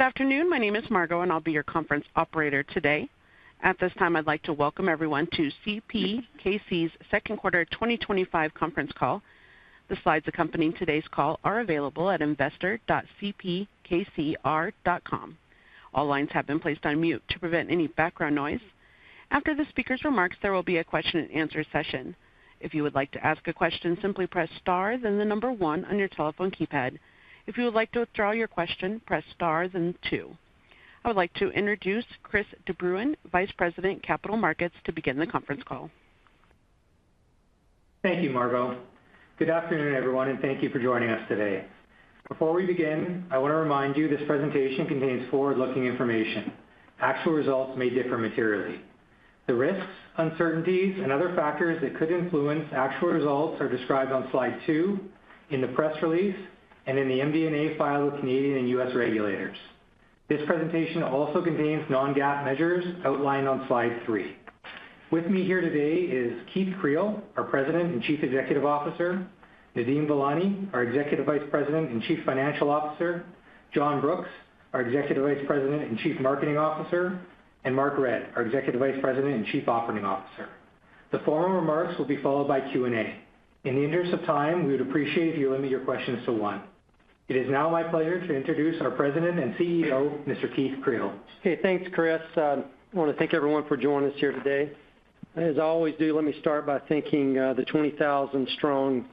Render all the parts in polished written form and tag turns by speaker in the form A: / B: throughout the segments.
A: afternoon. My name is Margot, and I'll be your conference operator today. At this time, I'd like to welcome everyone to CPKC's second quarter 2025 conference call. The slides accompanying today's call are available at investor.cpkcr.com. All lines have been placed on mute to prevent any background noise. After the speaker's remarks, there will be a question-and-answer session. If you would like to ask a question, simply press star, then the number 1 on your telephone keypad. If you would like to withdraw your question, press star, then 2. I would like to introduce Chris DeBruin, Vice President, Capital Markets, to begin the conference call.
B: Thank you, Margot. Good afternoon, everyone, and thank you for joining us today. Before we begin, I want to remind you this presentation contains forward-looking information. Actual results may differ materially. The risks, uncertainties, and other factors that could influence actual results are described on slide 2, in the press release, and in the MD&A filed with Canadian and U.S. regulators. This presentation also contains non-GAAP measures outlined on slide 3. With me here today is Keith Creel, our President and Chief Executive Officer, Nadeem Velani, our Executive Vice President and Chief Financial Officer, John Brooks, our Executive Vice President and Chief Marketing Officer, and Mark Redd, our Executive Vice President and Chief Operating Officer. The formal remarks will be followed by Q&A. In the interest of time, we would appreciate if you limit your questions to 1. It is now my pleasure to introduce our President and CEO, Mr. Keith Creel.
C: Hey, thanks, Chris. I want to thank everyone for joining us here today. As I always do, let me start by thanking the 20,000-strong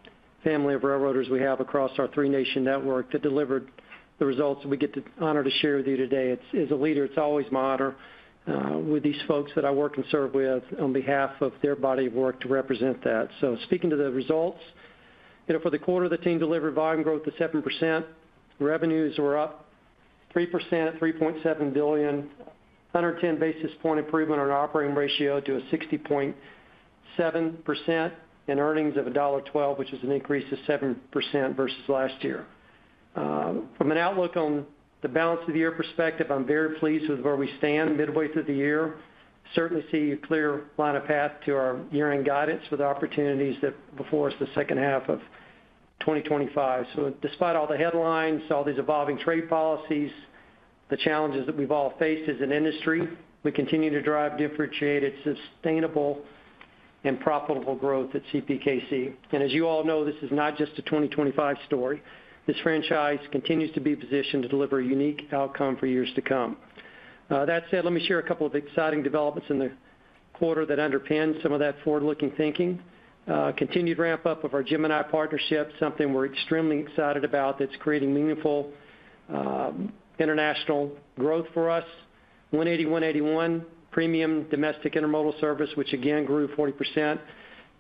C: family of railroaders we have across our three-nation network that delivered the results that we get the honor to share with you today. As a leader, it's always my honor with these folks that I work and serve with on behalf of their body of work to represent that. So speaking to the results, for the quarter, the team delivered volume growth of 7%. Revenues were up 3% at $3.7 billion, 110 basis point improvement on our operating ratio to a 60.7%, and earnings of $1.12, which is an increase of 7% versus last year. From an outlook on the balance of the year perspective, I'm very pleased with where we stand midway through the year. Certainly see a clear line of path to our year-end guidance with opportunities that before us the second half of 2025. So despite all the headlines, all these evolving trade policies, the challenges that we've all faced as an industry, we continue to drive differentiated, sustainable, and profitable growth at CPKC. And as you all know, this is not just a 2025 story. This franchise continues to be positioned to deliver a unique outcome for years to come. That said, let me share a couple of exciting developments in the quarter that underpin some of that forward-looking thinking. Continued ramp-up of our Gemini partnership, something we're extremely excited about that's creating meaningful international growth for us. 180-181 premium domestic intermodal service, which again grew 40%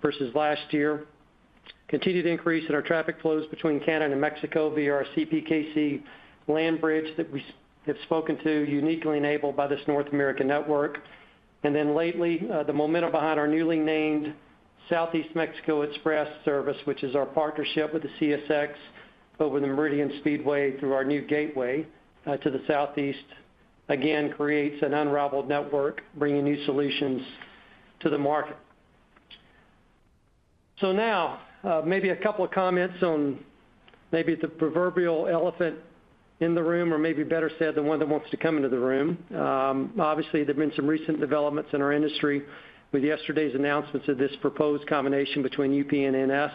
C: versus last year. Continued increase in our traffic flows between Canada and Mexico via our CPKC land bridge that we have spoken to, uniquely enabled by this North American network. And then lately, the momentum behind our newly named Southeast Mexico Express service, which is our partnership with the CSX over the Meridian Speedway through our new gateway to the Southeast, again creates an unrivaled network, bringing new solutions to the market. So now, maybe a couple of comments on maybe the proverbial elephant in the room, or maybe better said, the one that wants to come into the room. Obviously, there have been some recent developments in our industry with yesterday's announcements of this proposed combination between UP and NS.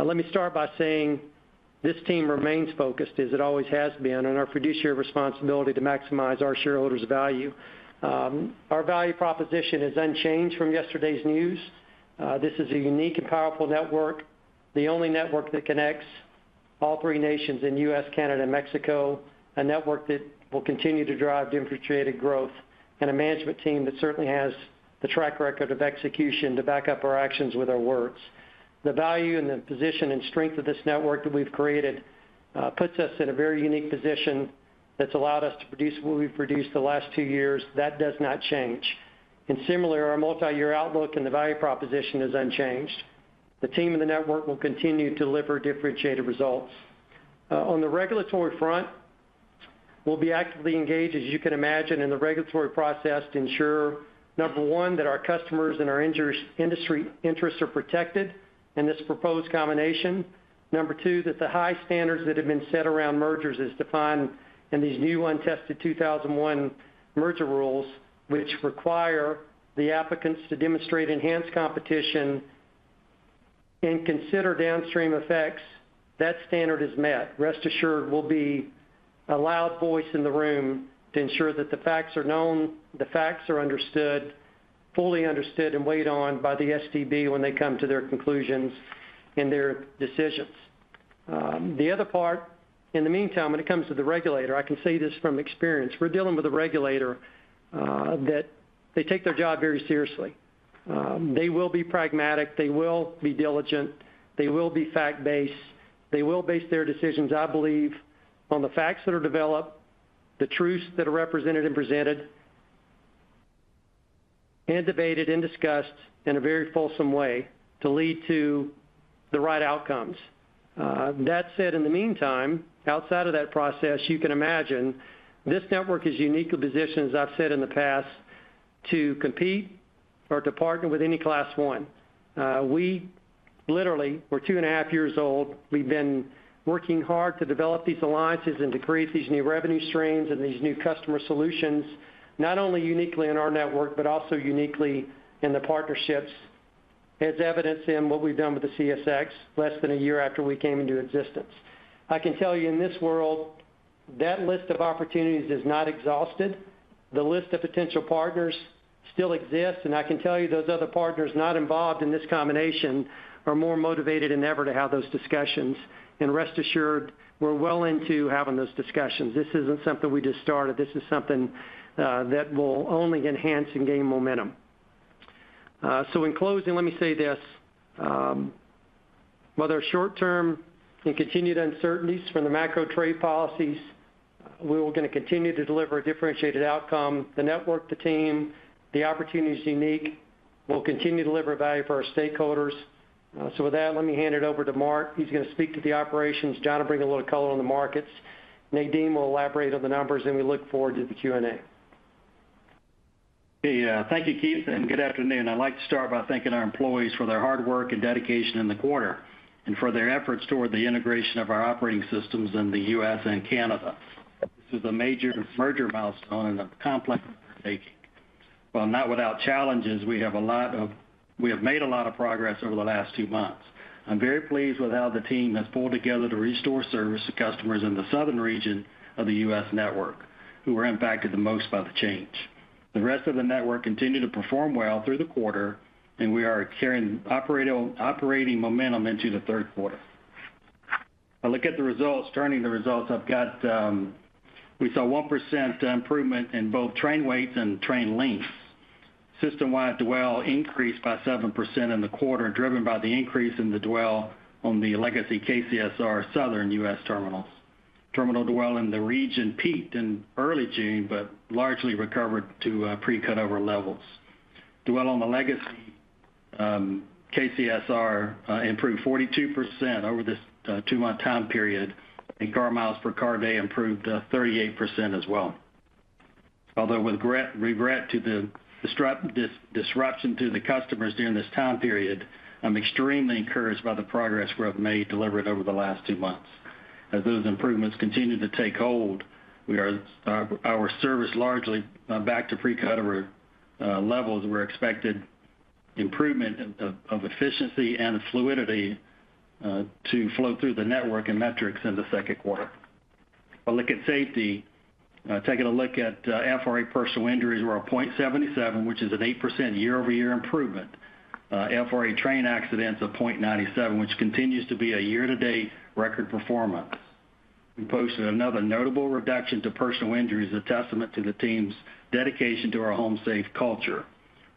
C: Let me start by saying this team remains focused, as it always has been, on our fiduciary responsibility to maximize our shareholders' value. Our value proposition is unchanged from yesterday's news. This is a unique and powerful network, the only network that connects all three nations in U.S., Canada, and Mexico, a network that will continue to drive differentiated growth, and a management team that certainly has the track record of execution to back up our actions with our words. The value and the position and strength of this network that we've created puts us in a very unique position that's allowed us to produce what we've produced the last 2 years. That does not change. And similarly, our multi-year outlook and the value proposition is unchanged. The team and the network will continue to deliver differentiated results. On the regulatory front, we'll be actively engaged, as you can imagine, in the regulatory process to ensure, number one, that our customers and our industry interests are protected in this proposed combination. Number two, that the high standards that have been set around mergers as defined and these new untested 2001 merger rules, which require the applicants to demonstrate enhanced competition and consider downstream effects, that standard is met. Rest assured we'll be a loud voice in the room to ensure that the facts are known, the facts are understood, fully understood and weighed on by the STB when they come to their conclusions and their decisions. The other part, in the meantime, when it comes to the regulator, I can say this from experience, we're dealing with a regulator that they take their job very seriously. They will be pragmatic, they will be diligent, they will be fact-based, they will base their decisions, I believe, on the facts that are developed, the truths that are represented and presented, and debated and discussed in a very fulsome way to lead to the right outcomes. That said, in the meantime, outside of that process, you can imagine this network is uniquely positioned, as I've said in the past, to compete or to partner with any Class 1. We're 2.5 years old. We've been working hard to develop these alliances and to create these new revenue streams and these new customer solutions, not only uniquely in our network, but also uniquely in the partnerships, as evidenced in what we've done with the CSX less than a year after we came into existence. I can tell you in this world, that list of opportunities is not exhausted. The list of potential partners still exists, and I can tell you those other partners not involved in this combination are more motivated than ever to have those discussions. And rest assured, we're well into having those discussions. This isn't something we just started. This is something that will only enhance and gain momentum. So in closing, let me say this. While there are short-term and continued uncertainties from the macro trade policies, we're going to continue to deliver a differentiated outcome. The network, the team, the opportunity is unique. We'll continue to deliver value for our stakeholders. So with that, let me hand it over to Mark. He's going to speak to the operations. John will bring a little color on the markets. Nadine will elaborate on the numbers, and we look forward to the Q&A.
D: Hey, thank you, Keith, and good afternoon. I'd like to start by thanking our employees for their hard work and dedication in the quarter and for their efforts toward the integration of our operating systems in the U.S. and Canada. This is a major merger milestone and a complex undertaking. While not without challenges, we have made a lot of progress over the last 2 months. I'm very pleased with how the team has pulled together to restore service to customers in the southern region of the U.S. network, who were impacted the most by the change. The rest of the network continued to perform well through the quarter, and we are carrying operating momentum into the third quarter. I look at the results. Turning to the results, we saw 1% improvement in both train weights and train lengths. System-wide dwell increased by 7% in the quarter, driven by the increase in the dwell on the legacy KCSR southern U.S. terminals. Terminal dwell in the region peaked in early June, but largely recovered to pre-cutover levels. Dwell on the legacy KCSR improved 42% over this 2-month time period, and car miles per car day improved 38% as well. Although with regret to the disruption to the customers during this time period, I'm extremely encouraged by the progress we have made delivered over the last 2 months. As those improvements continue to take hold, our service largely back to pre-cutover levels. We're expected improvement of efficiency and fluidity to flow through the network and metrics in the second quarter. I'll look at safety. Taking a look at FRA personal injuries, we're at 0.77, which is an 8% year-over-year improvement. FRA train accidents of 0.97, which continues to be a year-to-date record performance. We posted another notable reduction to personal injuries, a testament to the team's dedication to our home safe culture.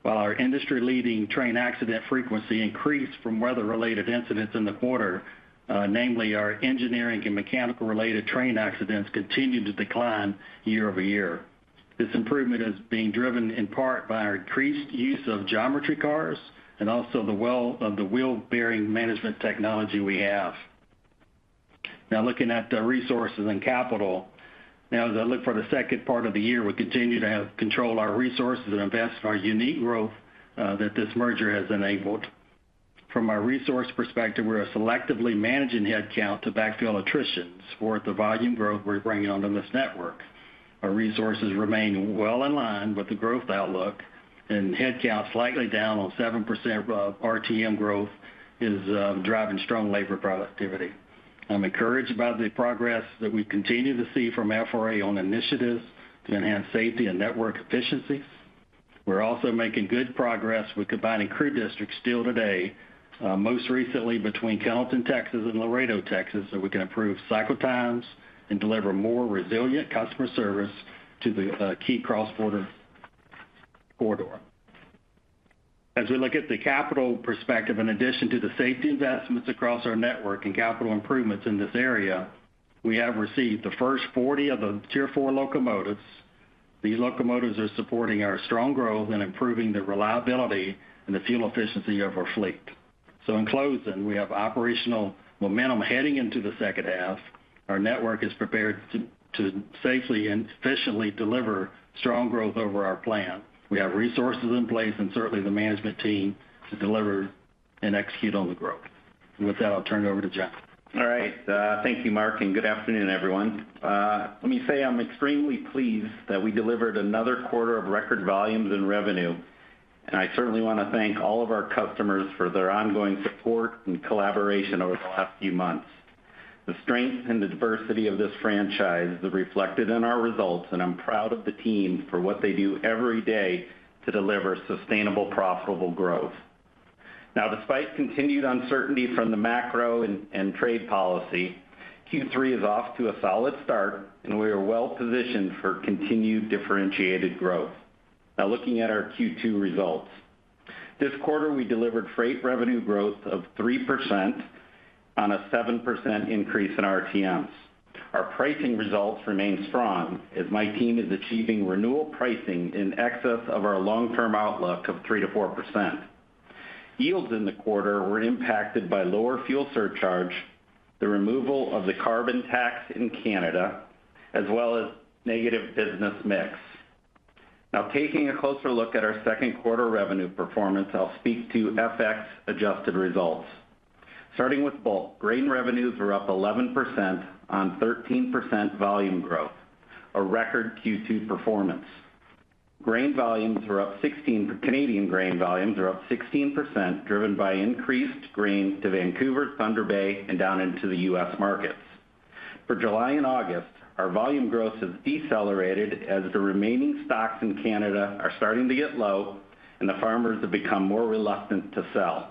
D: While our industry-leading train accident frequency increased from weather-related incidents in the quarter, namely our engineering and mechanical-related train accidents continued to decline year over year. This improvement is being driven in part by our increased use of geometry cars and also the wheel bearing management technology we have. Now looking at resources and capital, now as I look for the second part of the year, we continue to control our resources and invest in our unique growth that this merger has enabled. From a resource perspective, we're selectively managing headcount to backfill attrition, support the volume growth we're bringing onto this network. Our resources remain well in line with the growth outlook, and headcount slightly down on 7% RTM growth is driving strong labor productivity. I'm encouraged by the progress that we continue to see from FRA on initiatives to enhance safety and network efficiencies. We're also making good progress with combining crew districts still today, most recently between Pendleton, Texas and Laredo, Texas, so we can improve cycle times and deliver more resilient customer service to the key cross-border corridor. As we look at the capital perspective, in addition to the safety investments across our network and capital improvements in this area, we have received the first 40 of the Tier 4 locomotives. These locomotives are supporting our strong growth and improving the reliability and the fuel efficiency of our fleet. So in closing, we have operational momentum heading into the second half. Our network is prepared to safely and efficiently deliver strong growth over our plan. We have resources in place and certainly the management team to deliver and execute on the growth. And with that, I'll turn it over to John.
E: All right. Thank you, Mark, and good afternoon, everyone. Let me say I'm extremely pleased that we delivered another quarter of record volumes and revenue, and I certainly want to thank all of our customers for their ongoing support and collaboration over the last few months. The strength and the diversity of this franchise is reflected in our results, and I'm proud of the team for what they do every day to deliver sustainable, profitable growth. Now, despite continued uncertainty from the macro and trade policy, Q3 is off to a solid start, and we are well positioned for continued differentiated growth. Now, looking at our Q2 results. This quarter, we delivered freight revenue growth of 3% on a 7% increase in RTMs. Our pricing results remain strong as my team is achieving renewal pricing in excess of our long-term outlook of 3 to 4%. Yields in the quarter were impacted by lower fuel surcharge, the removal of the carbon tax in Canada, as well as negative business mix. Now, taking a closer look at our second quarter revenue performance, I'll speak to FX adjusted results. Starting with bulk, grain revenues were up 11% on 13% volume growth, a record Q2 performance. Canadian volumes are up 16%, driven by increased grain to Vancouver, Thunder Bay, and down into the U.S. markets. For July and August, our volume growth has decelerated as the remaining stocks in Canada are starting to get low, and the farmers have become more reluctant to sell.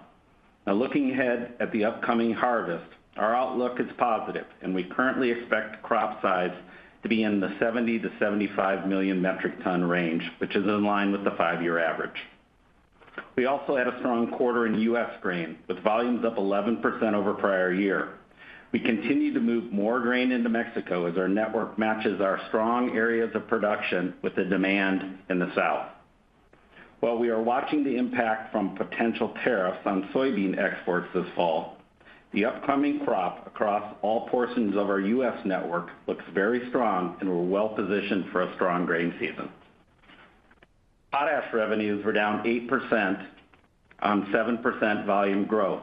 E: Now, looking ahead at the upcoming harvest, our outlook is positive, and we currently expect crop size to be in the 70 to 75 million metric ton range, which is in line with the 5-year average. We also had a strong quarter in U.S. grain, with volumes up 11% over prior year. We continue to move more grain into Mexico as our network matches our strong areas of production with the demand in the South. While we are watching the impact from potential tariffs on soybean exports this fall, the upcoming crop across all portions of our U.S. network looks very strong, and we're well positioned for a strong grain season. Potash revenues were down 8% on 7% volume growth.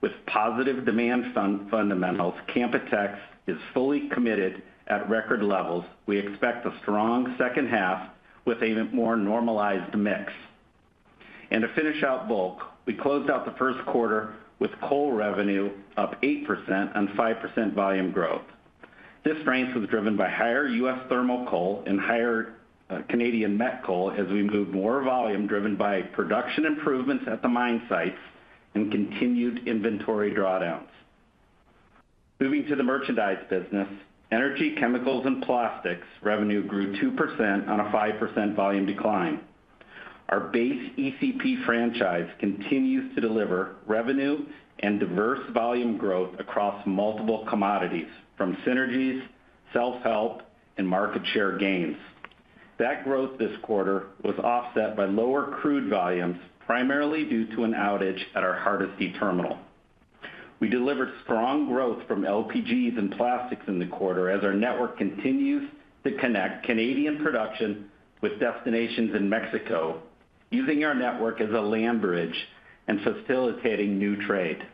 E: With positive demand fundamentals, Canpotex is fully committed at record levels. We expect a strong second half with a more normalized mix. And to finish out bulk, we closed out the first quarter with coal revenue up 8% on 5% volume growth. This strength was driven by higher U.S. thermal coal and higher Canadian met coal as we moved more volume driven by production improvements at the mine sites and continued inventory drawdowns. Moving to the merchandise business, energy, chemicals, and plastics revenue grew 2% on a 5% volume decline. Our base ECP franchise continues to deliver revenue and diverse volume growth across multiple commodities, from synergies, self-help, and market share gains. That growth this quarter was offset by lower crude volumes, primarily due to an outage at our Hardisty terminal. We delivered strong growth from LPGs and plastics in the quarter as our network continues to connect Canadian production with destinations in Mexico, using our network as a land bridge and facilitating new trade.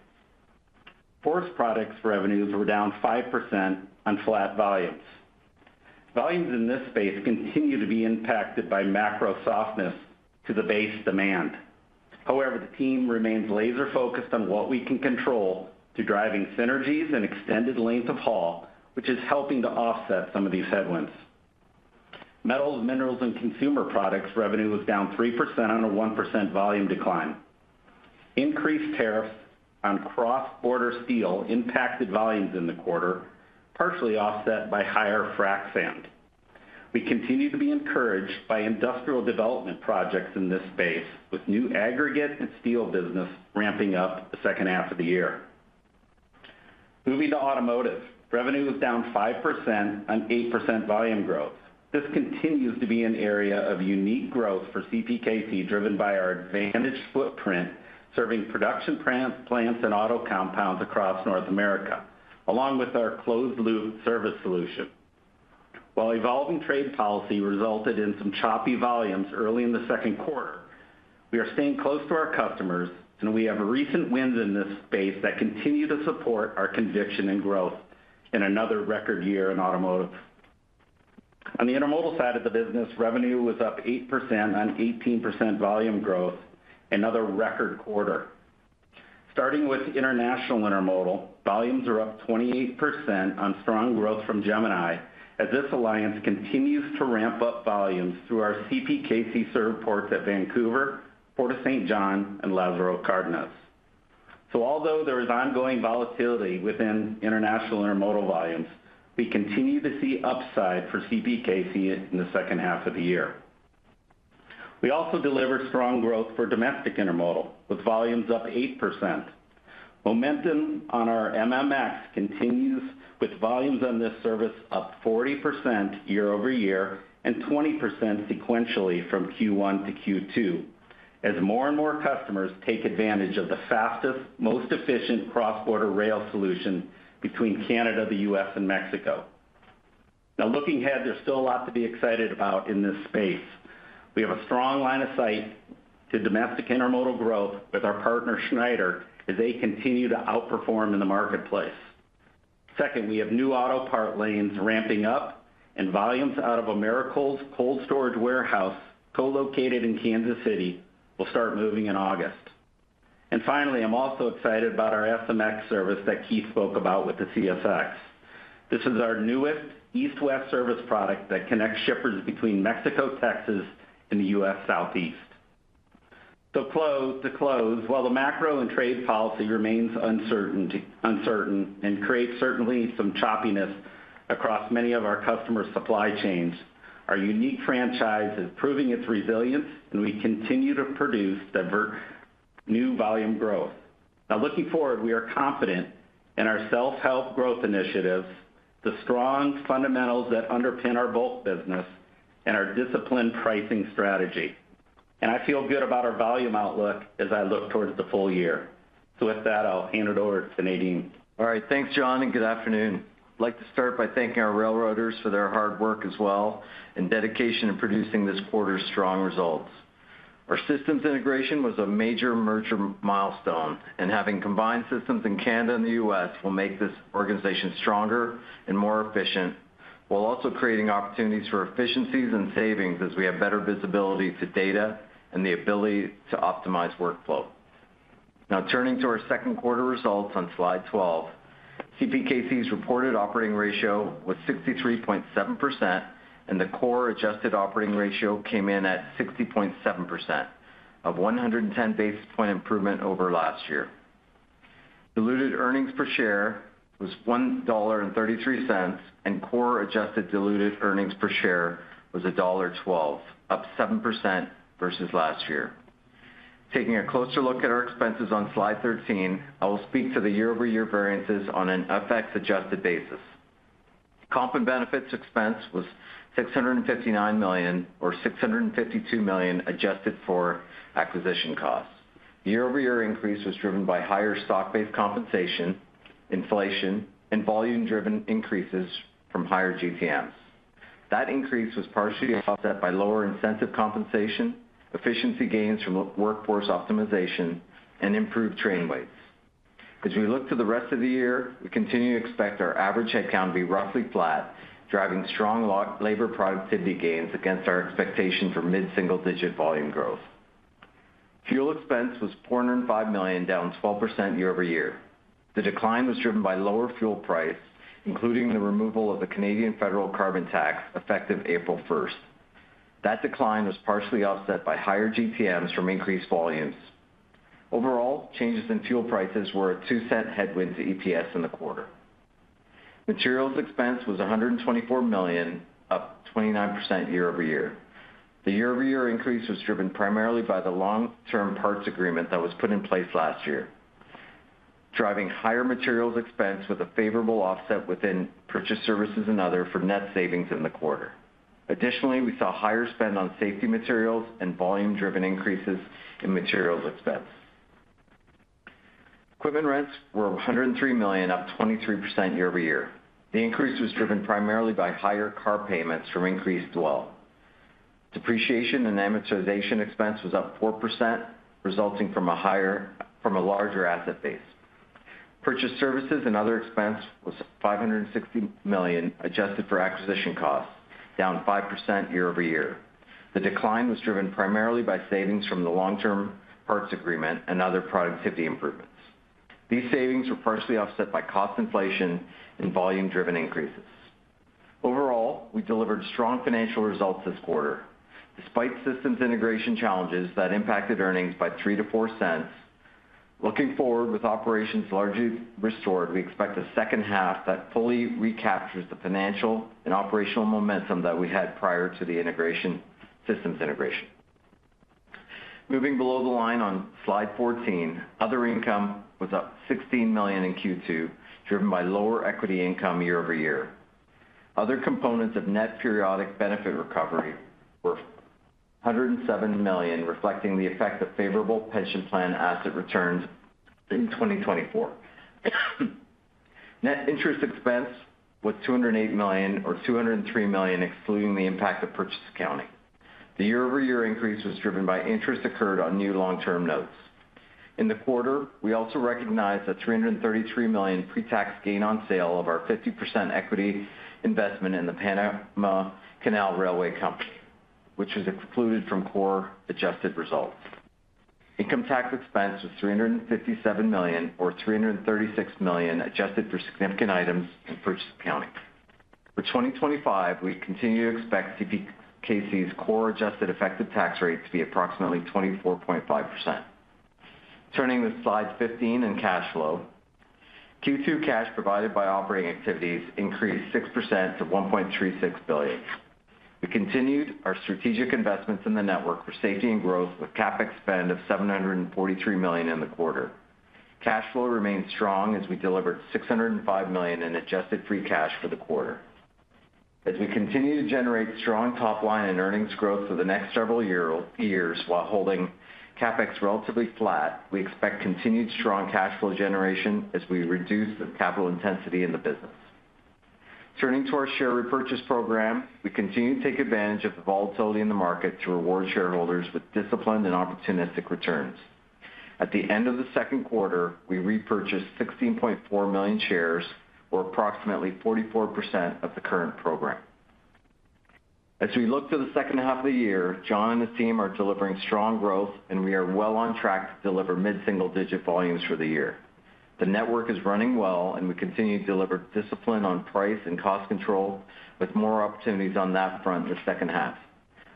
E: Forest products revenues were down 5% on flat volumes. Volumes in this space continue to be impacted by macro softness to the base demand. However, the team remains laser focused on what we can control through driving synergies and extended length of haul, which is helping to offset some of these headwinds. Metals, minerals, and consumer products revenue was down 3% on a 1% volume decline. Increased tariffs on cross-border steel impacted volumes in the quarter, partially offset by higher frac sand. We continue to be encouraged by industrial development projects in this space, with new aggregate and steel business ramping up the second half of the year. Moving to automotive, revenue was down 5% on 8% volume growth. This continues to be an area of unique growth for CPKC, driven by our advantaged footprint, serving production plants and auto compounds across North America, along with our closed-loop service solution. While evolving trade policy resulted in some choppy volumes early in the second quarter, we are staying close to our customers, and we have recent wins in this space that continue to support our conviction and growth in another record year in automotive. On the intermodal side of the business, revenue was up 8% on 18% volume growth, another record quarter. Starting with international intermodal, volumes are up 28% on strong growth from Gemini, as this alliance continues to ramp up volumes through our CPKC served ports at Vancouver, Port of St. John, and Lázaro Cárdenas. So although there is ongoing volatility within international intermodal volumes, we continue to see upside for CPKC in the second half of the year. We also delivered strong growth for domestic intermodal, with volumes up 8%. Momentum on our MMX continues, with volumes on this service up 40% year over year and 20% sequentially from Q1 to Q2, as more and more customers take advantage of the fastest, most efficient cross-border rail solution between Canada, the U.S., and Mexico. Now, looking ahead, there's still a lot to be excited about in this space. We have a strong line of sight to domestic intermodal growth with our partner Schneider as they continue to outperform in the marketplace. Second, we have new auto part lanes ramping up, and volumes out of Americold's cold storage warehouse, co-located in Kansas City, will start moving in August. And finally, I'm also excited about our SMX service that Keith spoke about with the CSX. This is our newest east-west service product that connects shippers between Mexico, Texas, and the U.S. Southeast. So to close, while the macro and trade policy remains uncertain and creates certainly some choppiness across many of our customers' supply chains, our unique franchise is proving its resilience, and we continue to produce new volume growth. Now, looking forward, we are confident in our self-help growth initiatives, the strong fundamentals that underpin our bulk business, and our disciplined pricing strategy. And I feel good about our volume outlook as I look towards the full year. So with that, I'll hand it over to Nadeem.
F: All right, thanks, John, and good afternoon. I'd like to start by thanking our railroaders for their hard work as well and dedication in producing this quarter's strong results. Our systems integration was a major merger milestone, and having combined systems in Canada and the U.S. will make this organization stronger and more efficient, while also creating opportunities for efficiencies and savings as we have better visibility to data and the ability to optimize workflow. Now, turning to our second quarter results on slide 12, CPKC's reported operating ratio was 63.7%, and the core adjusted operating ratio came in at 60.7%, a 110 basis point improvement over last year. Diluted earnings per share was $1.33, and core adjusted diluted earnings per share was $1.12, up 7% versus last year. Taking a closer look at our expenses on slide 13, I will speak to the year-over-year variances on an FX-adjusted basis. Comp and benefits expense was $659 million, or $652 million adjusted for acquisition costs. The year-over-year increase was driven by higher stock-based compensation, inflation, and volume-driven increases from higher GTMs. That increase was partially offset by lower incentive compensation, efficiency gains from workforce optimization, and improved train weights. As we look to the rest of the year, we continue to expect our average headcount to be roughly flat, driving strong labor productivity gains against our expectation for mid-single-digit volume growth. Fuel expense was $405 million, down 12% year-over-year. The decline was driven by lower fuel price, including the removal of the Canadian federal carbon tax effective April 1st. That decline was partially offset by higher GTMs from increased volumes. Overall, changes in fuel prices were a 2-cent headwind to EPS in the quarter. Materials expense was $124 million, up 29% year-over-year. The year-over-year increase was driven primarily by the long-term parts agreement that was put in place last year, driving higher materials expense with a favorable offset within purchase services and other for net savings in the quarter. Additionally, we saw higher spend on safety materials and volume-driven increases in materials expense. Equipment rents were $103 million, up 23% year-over-year. The increase was driven primarily by higher car payments from increased dwell. Depreciation and amortization expense was up 4%, resulting from a larger asset base. Purchase services and other expense was $560 million, adjusted for acquisition costs, down 5% year-over-year. The decline was driven primarily by savings from the long-term parts agreement and other productivity improvements. These savings were partially offset by cost inflation and volume-driven increases. Overall, we delivered strong financial results this quarter. Despite systems integration challenges that impacted earnings by 3 to 4 cents, looking forward with operations largely restored, we expect a second half that fully recaptures the financial and operational momentum that we had prior to the systems integration. Moving below the line on slide 14, other income was up $16 million in Q2, driven by lower equity income year-over-year. Other components of net periodic benefit recovery were $107 million, reflecting the effect of favorable pension plan asset returns in 2024. Net interest expense was $208 million, or $203 million, excluding the impact of purchase accounting. The year-over-year increase was driven by interest accrued on new long-term notes. In the quarter, we also recognized a $333 million pre-tax gain on sale of our 50% equity investment in the Panama Canal Railway Company, which was excluded from core adjusted results. Income tax expense was $357 million, or $336 million, adjusted for significant items and purchase accounting. For 2025, we continue to expect CPKC's core adjusted effective tax rate to be approximately 24.5%. Turning to slide 15 and cash flow, Q2 cash provided by operating activities increased 6% to $1.36 billion. We continued our strategic investments in the network for safety and growth with CapEx spend of $743 million in the quarter. Cash flow remained strong as we delivered $605 million in adjusted free cash for the quarter. As we continue to generate strong top-line and earnings growth for the next several years while holding CapEx relatively flat, we expect continued strong cash flow generation as we reduce the capital intensity in the business. Turning to our share repurchase program, we continue to take advantage of the volatility in the market to reward shareholders with disciplined and opportunistic returns. At the end of the second quarter, we repurchased 16.4 million shares, or approximately 44% of the current program. As we look to the second half of the year, John and his team are delivering strong growth, and we are well on track to deliver mid-single-digit volumes for the year. The network is running well, and we continue to deliver discipline on price and cost control, with more opportunities on that front in the second half.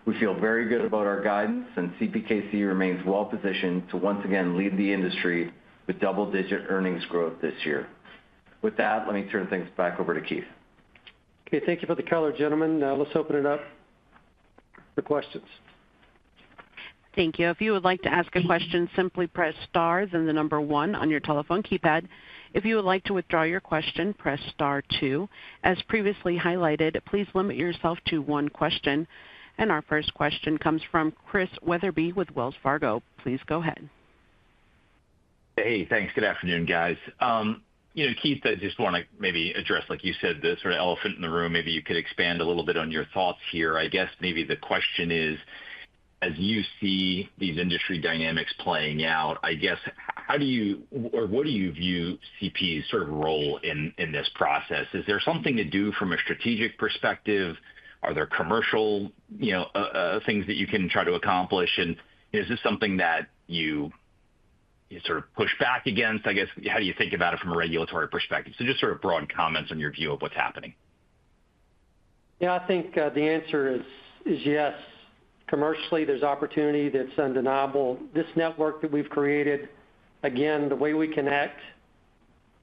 F: We feel very good about our guidance, and CPKC remains well positioned to once again lead the industry with double-digit earnings growth this year. With that, let me turn things back over to Keith.
C: Okay, thank you for the color, gentlemen. Now let's open it up for questions.
A: Thank you. If you would like to ask a question, simply press star, then the number 1 on your telephone keypad. If you would like to withdraw your question, press star 2. As previously highlighted, please limit yourself to 1 question. And our first question comes from Chris Wetherbee with Wells Fargo. Please go ahead.
G: Hey, thanks. Good afternoon, guys. Keith, I just want to maybe address, like you said, the sort of elephant in the room. Maybe you could expand a little bit on your thoughts here. I guess maybe the question is, as you see these industry dynamics playing out, I guess, how do you, or what do you view CP's sort of role in this process? Is there something to do from a strategic perspective? Are there commercial, things that you can try to accomplish? And is this something that you sort of push back against? I guess, how do you think about it from a regulatory perspective? So just sort of broad comments on your view of what's happening.
C: Yeah, I think the answer is yes. Commercially, there's opportunity that's undeniable. This network that we've created, again, the way we connect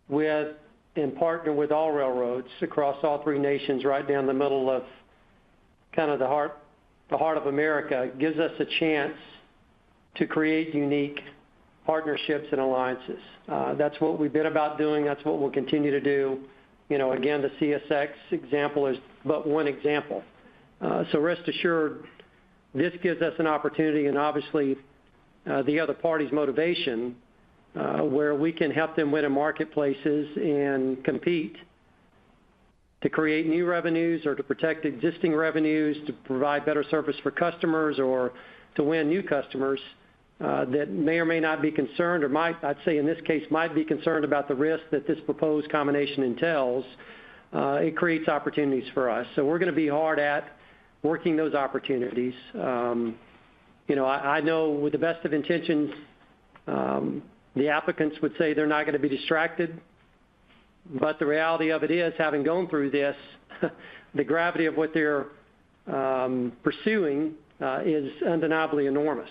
C: with and partner with all railroads across all three nations, right down the middle of kind of the heart of America, gives us a chance to create unique partnerships and alliances. That's what we've been about doing. That's what we'll continue to do. Again, the CSX example is but one example. So rest assured, this gives us an opportunity, and obviously the other party's motivation, where we can help them win in marketplaces and compete to create new revenues or to protect existing revenues, to provide better service for customers or to win new customers that may or may not be concerned, or I'd say in this case, might be concerned about the risk that this proposed combination entails. It creates opportunities for us. So we're going to be hard at working those opportunities. I know with the best of intentions, the applicants would say they're not going to be distracted. But the reality of it is, having gone through this, the gravity of what they're pursuing is undeniably enormous.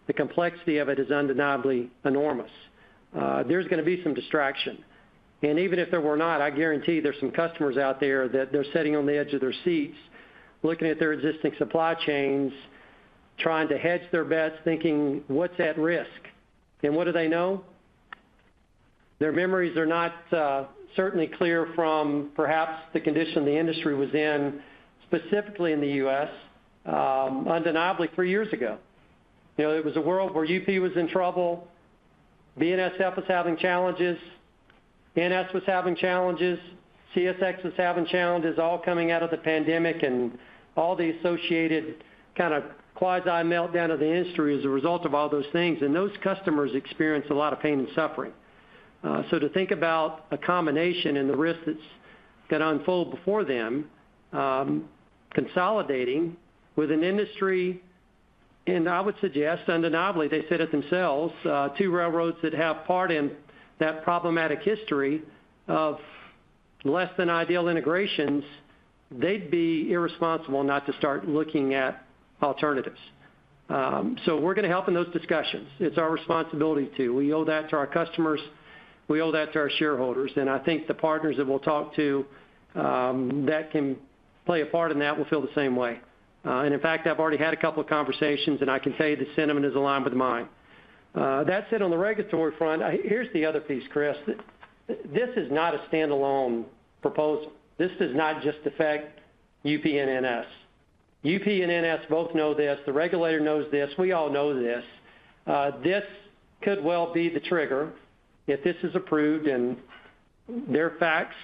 C: The complexity of it is undeniably enormous. There's going to be some distraction. And even if there were not, I guarantee there's some customers out there that they're sitting on the edge of their seats, looking at their existing supply chains, trying to hedge their bets, thinking, what's at risk? And what do they know? Their memories are not certainly clear from perhaps the condition the industry was in, specifically in the U.S., undeniably 3 years ago. It was a world where UP was in trouble, BNSF was having challenges, NS was having challenges, CSX was having challenges, all coming out of the pandemic and all the associated kind of quasi-meltdown of the industry as a result of all those things. And those customers experience a lot of pain and suffering. So to think about a combination and the risk that's going to unfold before them, consolidating with an industry, and I would suggest undeniably, they said it themselves, two railroads that have part in that problematic history of less than ideal integrations, they'd be irresponsible not to start looking at alternatives. So we're going to help in those discussions. It's our responsibility to. We owe that to our customers. We owe that to our shareholders. And I think the partners that we'll talk to that can play a part in that will feel the same way. And in fact, I've already had a couple of conversations, and I can tell you the sentiment is aligned with mine. That said, on the regulatory front, here's the other piece, Chris. This is not a standalone proposal. This does not just affect UP and NS. UP and NS both know this. The regulator knows this. We all know this. This could well be the trigger if this is approved and their facts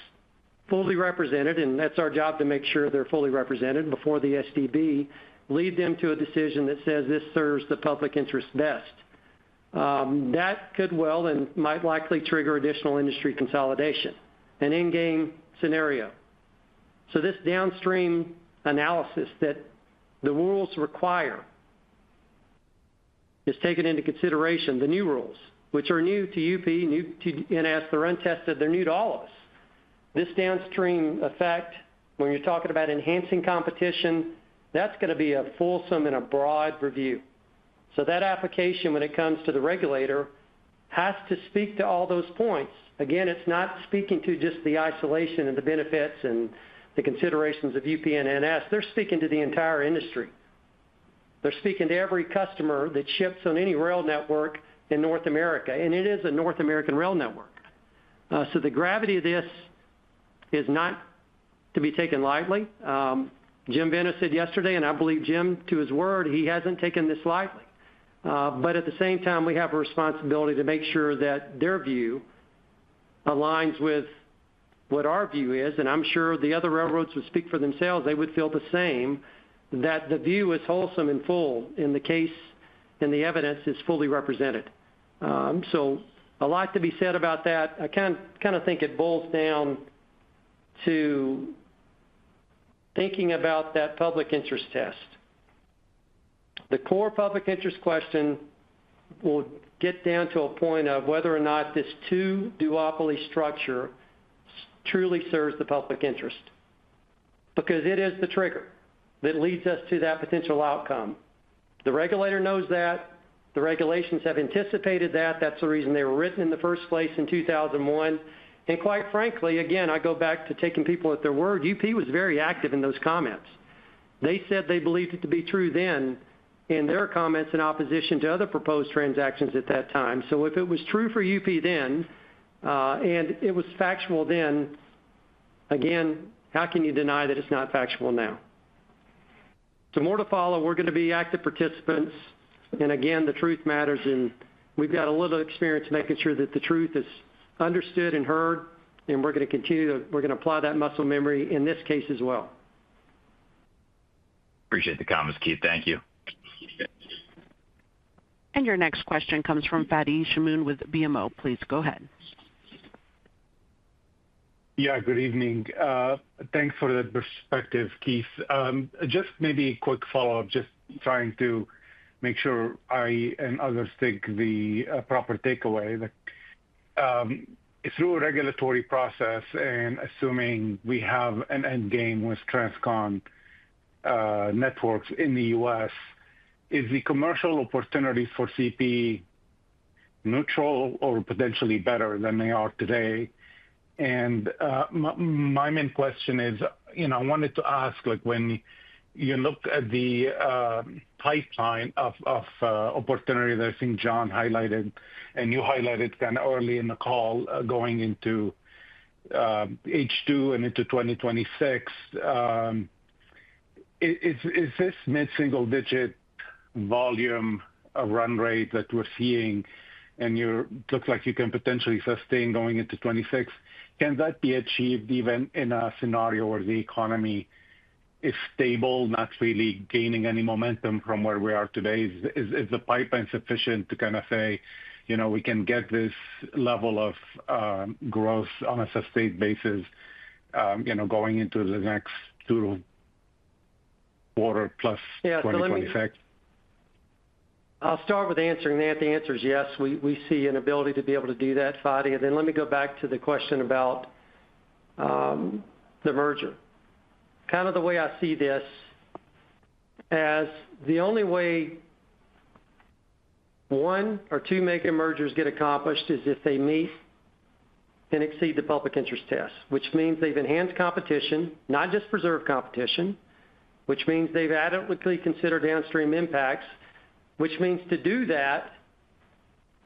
C: fully represented, and that's our job to make sure they're fully represented before the STB, lead them to a decision that says this serves the public interest best. That could well and might likely trigger additional industry consolidation, an in-game scenario. So this downstream analysis that the rules require is taken into consideration, the new rules, which are new to UP, new to NS, they're untested, they're new to all of us. This downstream effect, when you're talking about enhancing competition, that's going to be a fulsome and a broad review. So that application, when it comes to the regulator, has to speak to all those points. Again, it's not speaking to just the isolation and the benefits and the considerations of UP and NS. They're speaking to the entire industry. They're speaking to every customer that ships on any rail network in North America, and it is a North American rail network. So the gravity of this is not to be taken lightly. Jim Vena said yesterday, and I believe Jim to his word, he hasn't taken this lightly. But at the same time, we have a responsibility to make sure that their view aligns with what our view is, and I'm sure the other railroads would speak for themselves. They would feel the same, that the view is wholesome and full in the case and the evidence is fully represented. So a lot to be said about that. I kind of think it boils down to thinking about that public interest test. The core public interest question will get down to a point of whether or not this two-duopoly structure truly serves the public interest, because it is the trigger that leads us to that potential outcome. The regulator knows that. The regulations have anticipated that. That's the reason they were written in the first place in 2001. And quite frankly, again, I go back to taking people at their word. UP was very active in those comments. They said they believed it to be true then in their comments in opposition to other proposed transactions at that time. So if it was true for UP then, and it was factual then, again, how can you deny that it's not factual now? So more to follow. We're going to be active participants. And again, the truth matters, and we've got a little experience making sure that the truth is understood and heard, and we're going to apply that muscle memory in this case as well.
G: Appreciate the comments, Keith. Thank you.
A: And your next question comes from Fadi Chamoun with BMO. Please go ahead.
H: Yeah, good evening. Thanks for that perspective, Keith. Just maybe a quick follow-up, just trying to make sure I and others take the proper takeaway. Through a regulatory process and assuming we have an end game with Transcon networks in the U.S., is the commercial opportunities for CP neutral or potentially better than they are today? And my main question is, I wanted to ask, like, when you look at the pipeline of opportunity that I think John highlighted, and you highlighted kind of early in the call, going into H2 and into 2026, is this mid-single-digit volume run rate that we're seeing, and looks like you can potentially sustain going into 26, can that be achieved even in a scenario where the economy is stable, not really gaining any momentum from where we are today? Is the pipeline sufficient to kind of say, we can get this level of growth on a sustained basis, going into the next 2 quarter plus 2026?
C: I'll start with answering that. The answer is yes. We see an ability to be able to do that, Fadi. And then let me go back to the question about the merger. Kind of the way I see this, as the only way 1 or 2 mega mergers get accomplished is if they meet and exceed the public interest test, which means they've enhanced competition, not just preserved competition, which means they've adequately considered downstream impacts, which means to do that,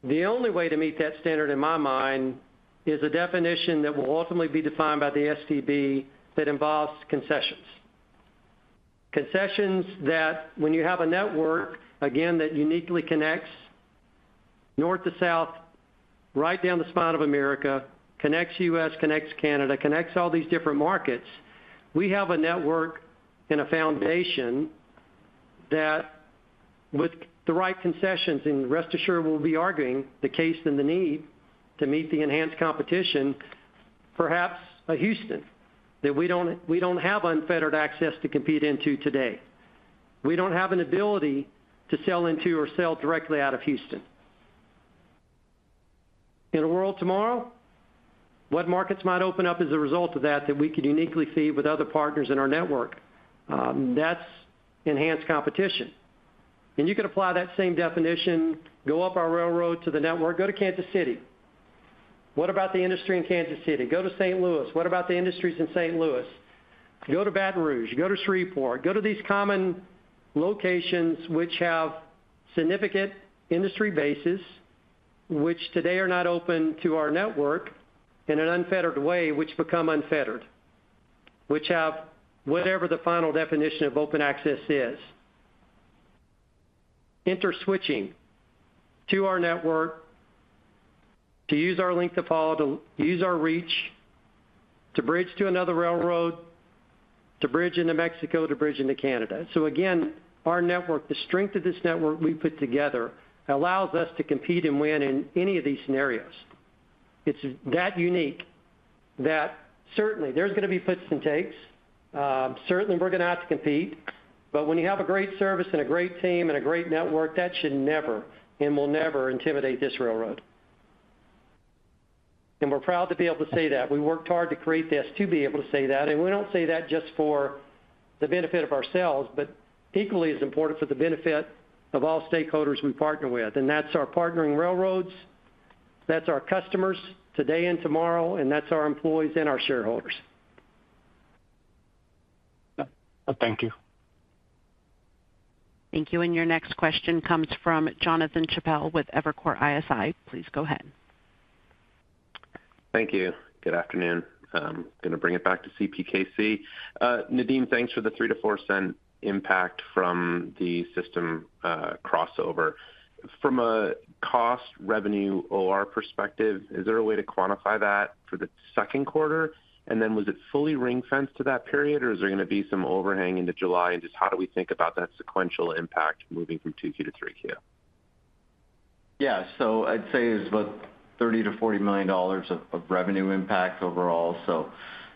C: the only way to meet that standard in my mind is a definition that will ultimately be defined by the STB that involves concessions. Concessions that, when you have a network, again, that uniquely connects north to south, right down the spine of America, connects U.S., connects Canada, connects all these different markets, we have a network and a foundation that, with the right concessions, and rest assured we'll be arguing the case and the need to meet the enhanced competition, perhaps a Houston, that we don't have unfettered access to compete into today. We don't have an ability to sell into or sell directly out of Houston. In a world tomorrow, what markets might open up as a result of that we could uniquely feed with other partners in our network? That's enhanced competition. And you could apply that same definition, go up our railroad to the network, go to Kansas City. What about the industry in Kansas City? Go to St. Louis. What about the industries in St. Louis? Go to Baton Rouge. Go to Shreveport. Go to these common locations which have significant industry bases, which today are not open to our network in an unfettered way, which become unfettered, which have whatever the final definition of open access is. Interswitching to our network, to use our length of haul, to use our reach, to bridge to another railroad, to bridge into Mexico, to bridge into Canada. So again, our network, the strength of this network we put together allows us to compete and win in any of these scenarios. It's that unique that certainly there's going to be puts and takes. Certainly we're going to have to compete. But when you have a great service and a great team and a great network, that should never and will never intimidate this railroad. And we're proud to be able to say that. We worked hard to create this to be able to say that. And we don't say that just for the benefit of ourselves, but equally as important for the benefit of all stakeholders we partner with. And that's our partnering railroads, that's our customers today and tomorrow, and that's our employees and our shareholders.
H: Thank you.
A: Thank you. And your next question comes from Jonathan Chappell with Evercore ISI. Please go ahead.
I: Thank you. Good afternoon. I'm going to bring it back to CPKC. Nadeem, thanks for the 3 to 4 cent impact from the system crossover. From a cost, revenue, OR perspective, is there a way to quantify that for the second quarter? And then was it fully ring-fenced to that period, or is there going to be some overhang into July? And just how do we think about that sequential impact moving from 2Q to 3Q?
F: Yeah, so I'd say it's about $30 to $40 million of revenue impact overall. So,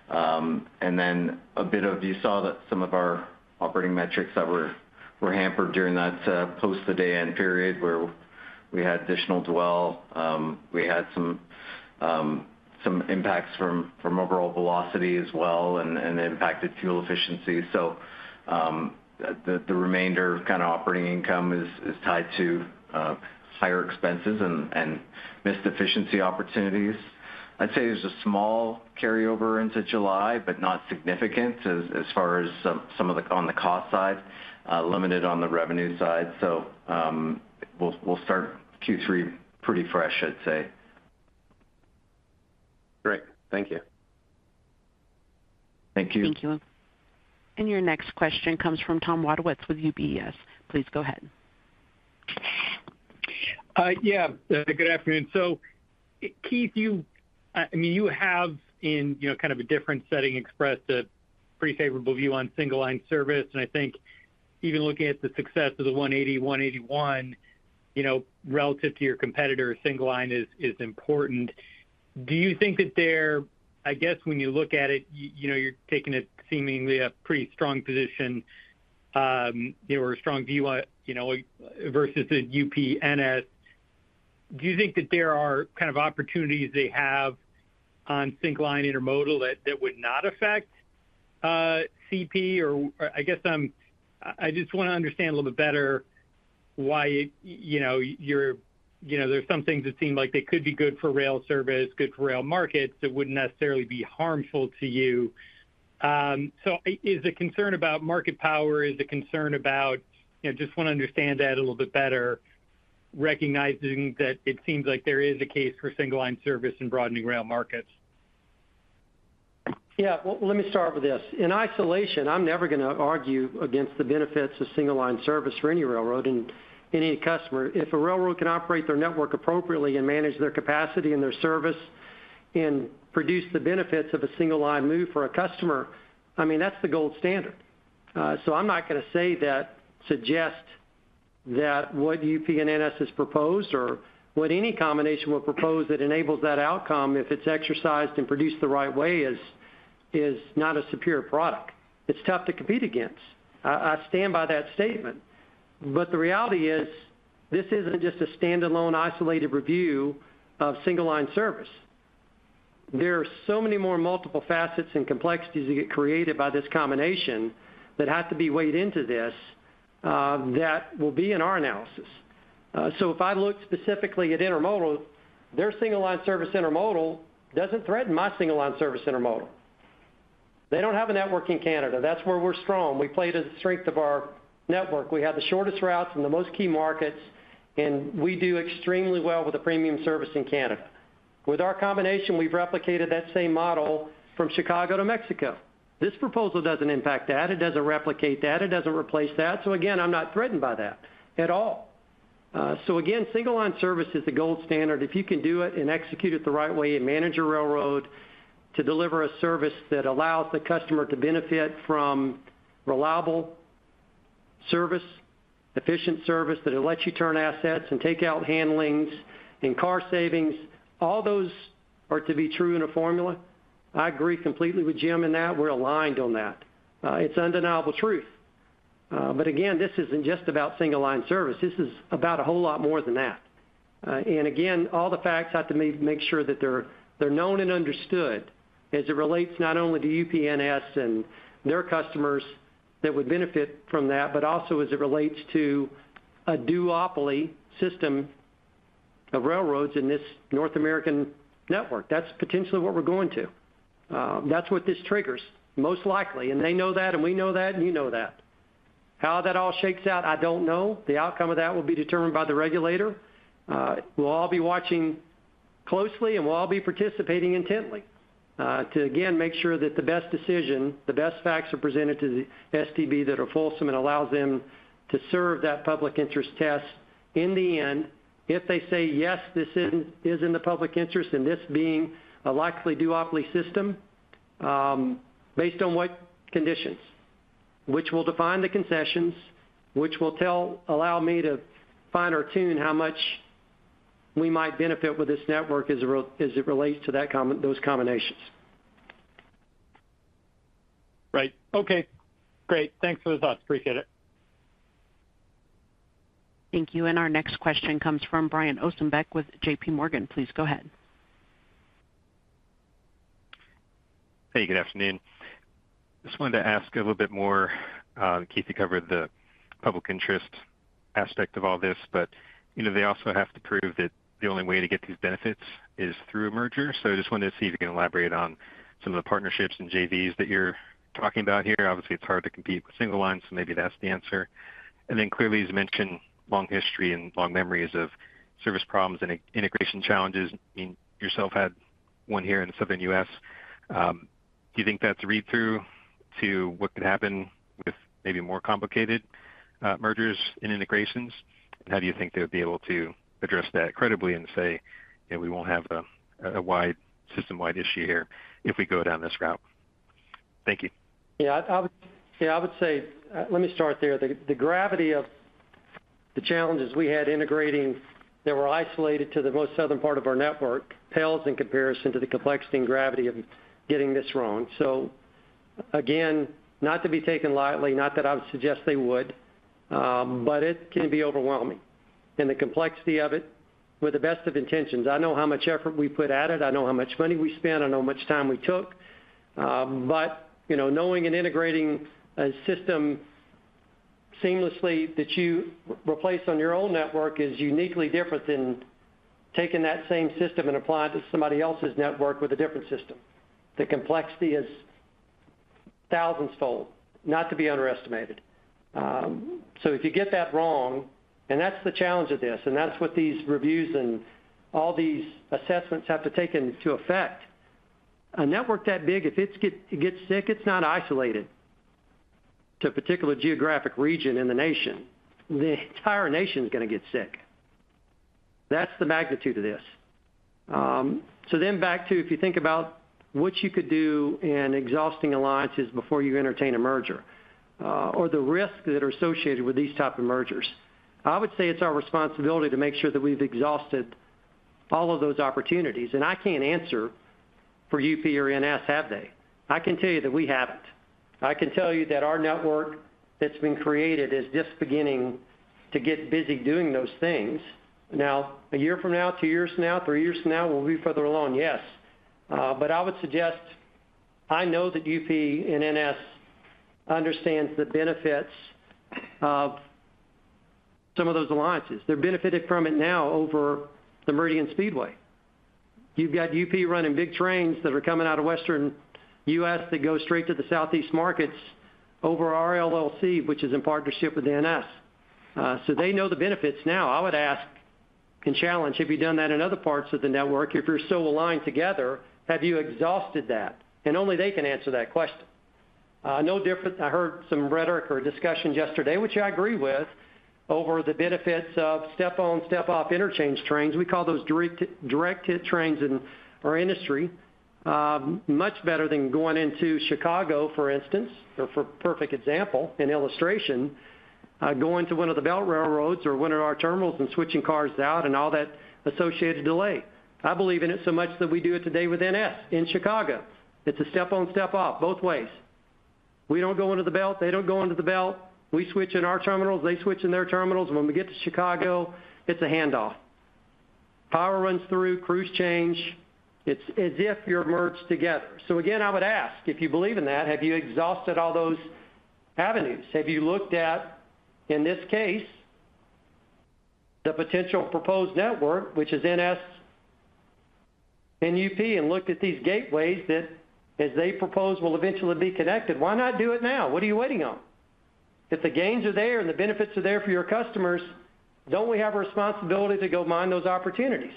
F: and then a bit of, you saw that some of our operating metrics that were hampered during that post the day end period where we had additional dwell. We had some impacts from overall velocity as well, and impacted fuel efficiency. So the remainder kind of operating income is tied to higher expenses and missed efficiency opportunities. I'd say there's a small carryover into July, but not significant as far as some of the on the cost side, limited on the revenue side. So we'll start Q3 pretty fresh, I'd say.
I: Great. Thank you.
F: Thank you.
A: Thank you. And your next question comes from Tom Wadewitz with UBS. Please go ahead.
J: Good afternoon. So, Keith, you have in kind of a different setting expressed a pretty favorable view on single line service, and I think even looking at the success of the 180, 181, relative to your competitor, single line is important. Do you think that I guess when you look at it, you're taking a seemingly a pretty strong position, or a strong view, versus the UP-NS. Do you think that there are kind of opportunities they have on single line intermodal that would not affect CP? Or I guess I just want to understand a little bit better why there's some things that seem like they could be good for rail service, good for rail markets, that wouldn't necessarily be harmful to you. So is the concern about market power, is the concern about, just want to understand that a little bit better, recognizing that it seems like there is a case for single line service and broadening rail markets?
C: Yeah, well, let me start with this. In isolation, I'm never going to argue against the benefits of single line service for any railroad and any customer. If a railroad can operate their network appropriately and manage their capacity and their service and produce the benefits of a single line move for a customer, that's the gold standard. So I'm not going to suggest that what UP and NS has proposed or what any combination will propose that enables that outcome, if it's exercised and produced the right way, is not a superior product. It's tough to compete against. I stand by that statement. But the reality is, this isn't just a standalone, isolated review of single line service. There are so many more multiple facets and complexities that get created by this combination that have to be weighed into this that will be in our analysis. So if I look specifically at intermodal, their single line service intermodal doesn't threaten my single line service intermodal. They don't have a network in Canada. That's where we're strong. We play to the strength of our network. We have the shortest routes in the most key markets, and we do extremely well with a premium service in Canada. With our combination, we've replicated that same model from Chicago to Mexico. This proposal doesn't impact that. It doesn't replicate that. It doesn't replace that. So again, I'm not threatened by that at all. So again, single line service is the gold standard. If you can do it and execute it the right way and manage your railroad to deliver a service that allows the customer to benefit from reliable service, efficient service that will let you turn assets and take out handlings and car savings. All those are to be true in a formula. I agree completely with Jim in that. We're aligned on that. It's undeniable truth. But again, this isn't just about single line service. This is about a whole lot more than that. And again, all the facts have to make sure that they're known and understood as it relates not only to UPNS and their customers that would benefit from that, but also as it relates to a duopoly system of railroads in this North American network. That's potentially what we're going to. That's what this triggers, most likely. And they know that, and we know that, and you know that. How that all shakes out, I don't know. The outcome of that will be determined by the regulator. We'll all be watching closely, and we'll all be participating intently to, again, make sure that the best decision, the best facts are presented to the STB that are fulsome and allows them to serve that public interest test in the end. If they say, yes, this is in the public interest, and this being a likely duopoly system, based on what conditions, which will define the concessions, which will allow me to fine or tune how much we might benefit with this network as it relates to those combinations.
J: Right. Okay. Great. Thanks for the thoughts. Appreciate it.
A: Thank you. And our next question comes from Brian Ossenbeck with J.P. Morgan. Please go ahead.
K: Hey, good afternoon. Just wanted to ask a little bit more. Keith, you covered the public interest aspect of all this, but they also have to prove that the only way to get these benefits is through a merger. So I just wanted to see if you can elaborate on some of the partnerships and JVs that you're talking about here. Obviously, it's hard to compete with single lines, so maybe that's the answer. And then clearly, as mentioned, long history and long memories of service problems and integration challenges. I mean, yourself had one here in the southern U.S. Do you think that's a read-through to what could happen with maybe more complicated mergers and integrations? And how do you think they would be able to address that credibly and say, we won't have a wide system-wide issue here if we go down this route? Thank you.
C: I would say, let me start there. The gravity of the challenges we had integrating that were isolated to the most southern part of our network pales in comparison to the complexity and gravity of getting this wrong. So, again, not to be taken lightly, not that I would suggest they would, but it can be overwhelming. And the complexity of it, with the best of intentions. I know how much effort we put at it. I know how much money we spent. I know how much time we took. But, knowing and integrating a system seamlessly that you replace on your own network is uniquely different than taking that same system and applying it to somebody else's network with a different system. The complexity is thousands-fold, not to be underestimated. So if you get that wrong, and that's the challenge of this, and that's what these reviews and all these assessments have to take into effect. A network that big, if it gets sick, it's not isolated to a particular geographic region in the nation. The entire nation is going to get sick. That's the magnitude of this. So then back to, if you think about what you could do in exhausting alliances before you entertain a merger, or the risks that are associated with these type of mergers. I would say it's our responsibility to make sure that we've exhausted all of those opportunities. And I can't answer for UP or NS, have they? I can tell you that we haven't. I can tell you that our network that's been created is just beginning to get busy doing those things. Now, a year from now, 2 years from now, 3 years from now, we'll be further along, yes. But I would suggest, I know that UP and NS understands the benefits of some of those alliances. They're benefited from it now over the Meridian Speedway. You've got UP running big trains that are coming out of western U.S. that go straight to the southeast markets over our LLC, which is in partnership with the NS. So they know the benefits now. I would ask and challenge, have you done that in other parts of the network? If you're so aligned together, have you exhausted that? And only they can answer that question. No different. I heard some rhetoric or discussion yesterday, which I agree with, over the benefits of step-on, step-off interchange trains. We call those direct hit trains in our industry. much better than going into Chicago, for instance, or for perfect example, an illustration, going to one of the belt railroads or one of our terminals and switching cars out and all that associated delay. I believe in it so much that we do it today with NS in Chicago. It's a step on, step off, both ways. We don't go into the belt, they don't go into the belt. We switch in our terminals, they switch in their terminals. When we get to Chicago, it's a handoff. Power runs through, crews change. It's as if you're merged together. So again, I would ask, if you believe in that, have you exhausted all those avenues? Have you looked at, in this case, the potential proposed network, which is NS and UP, and looked at these gateways that, as they propose, will eventually be connected? Why not do it now? What are you waiting on? If the gains are there and the benefits are there for your customers, don't we have a responsibility to go mine those opportunities?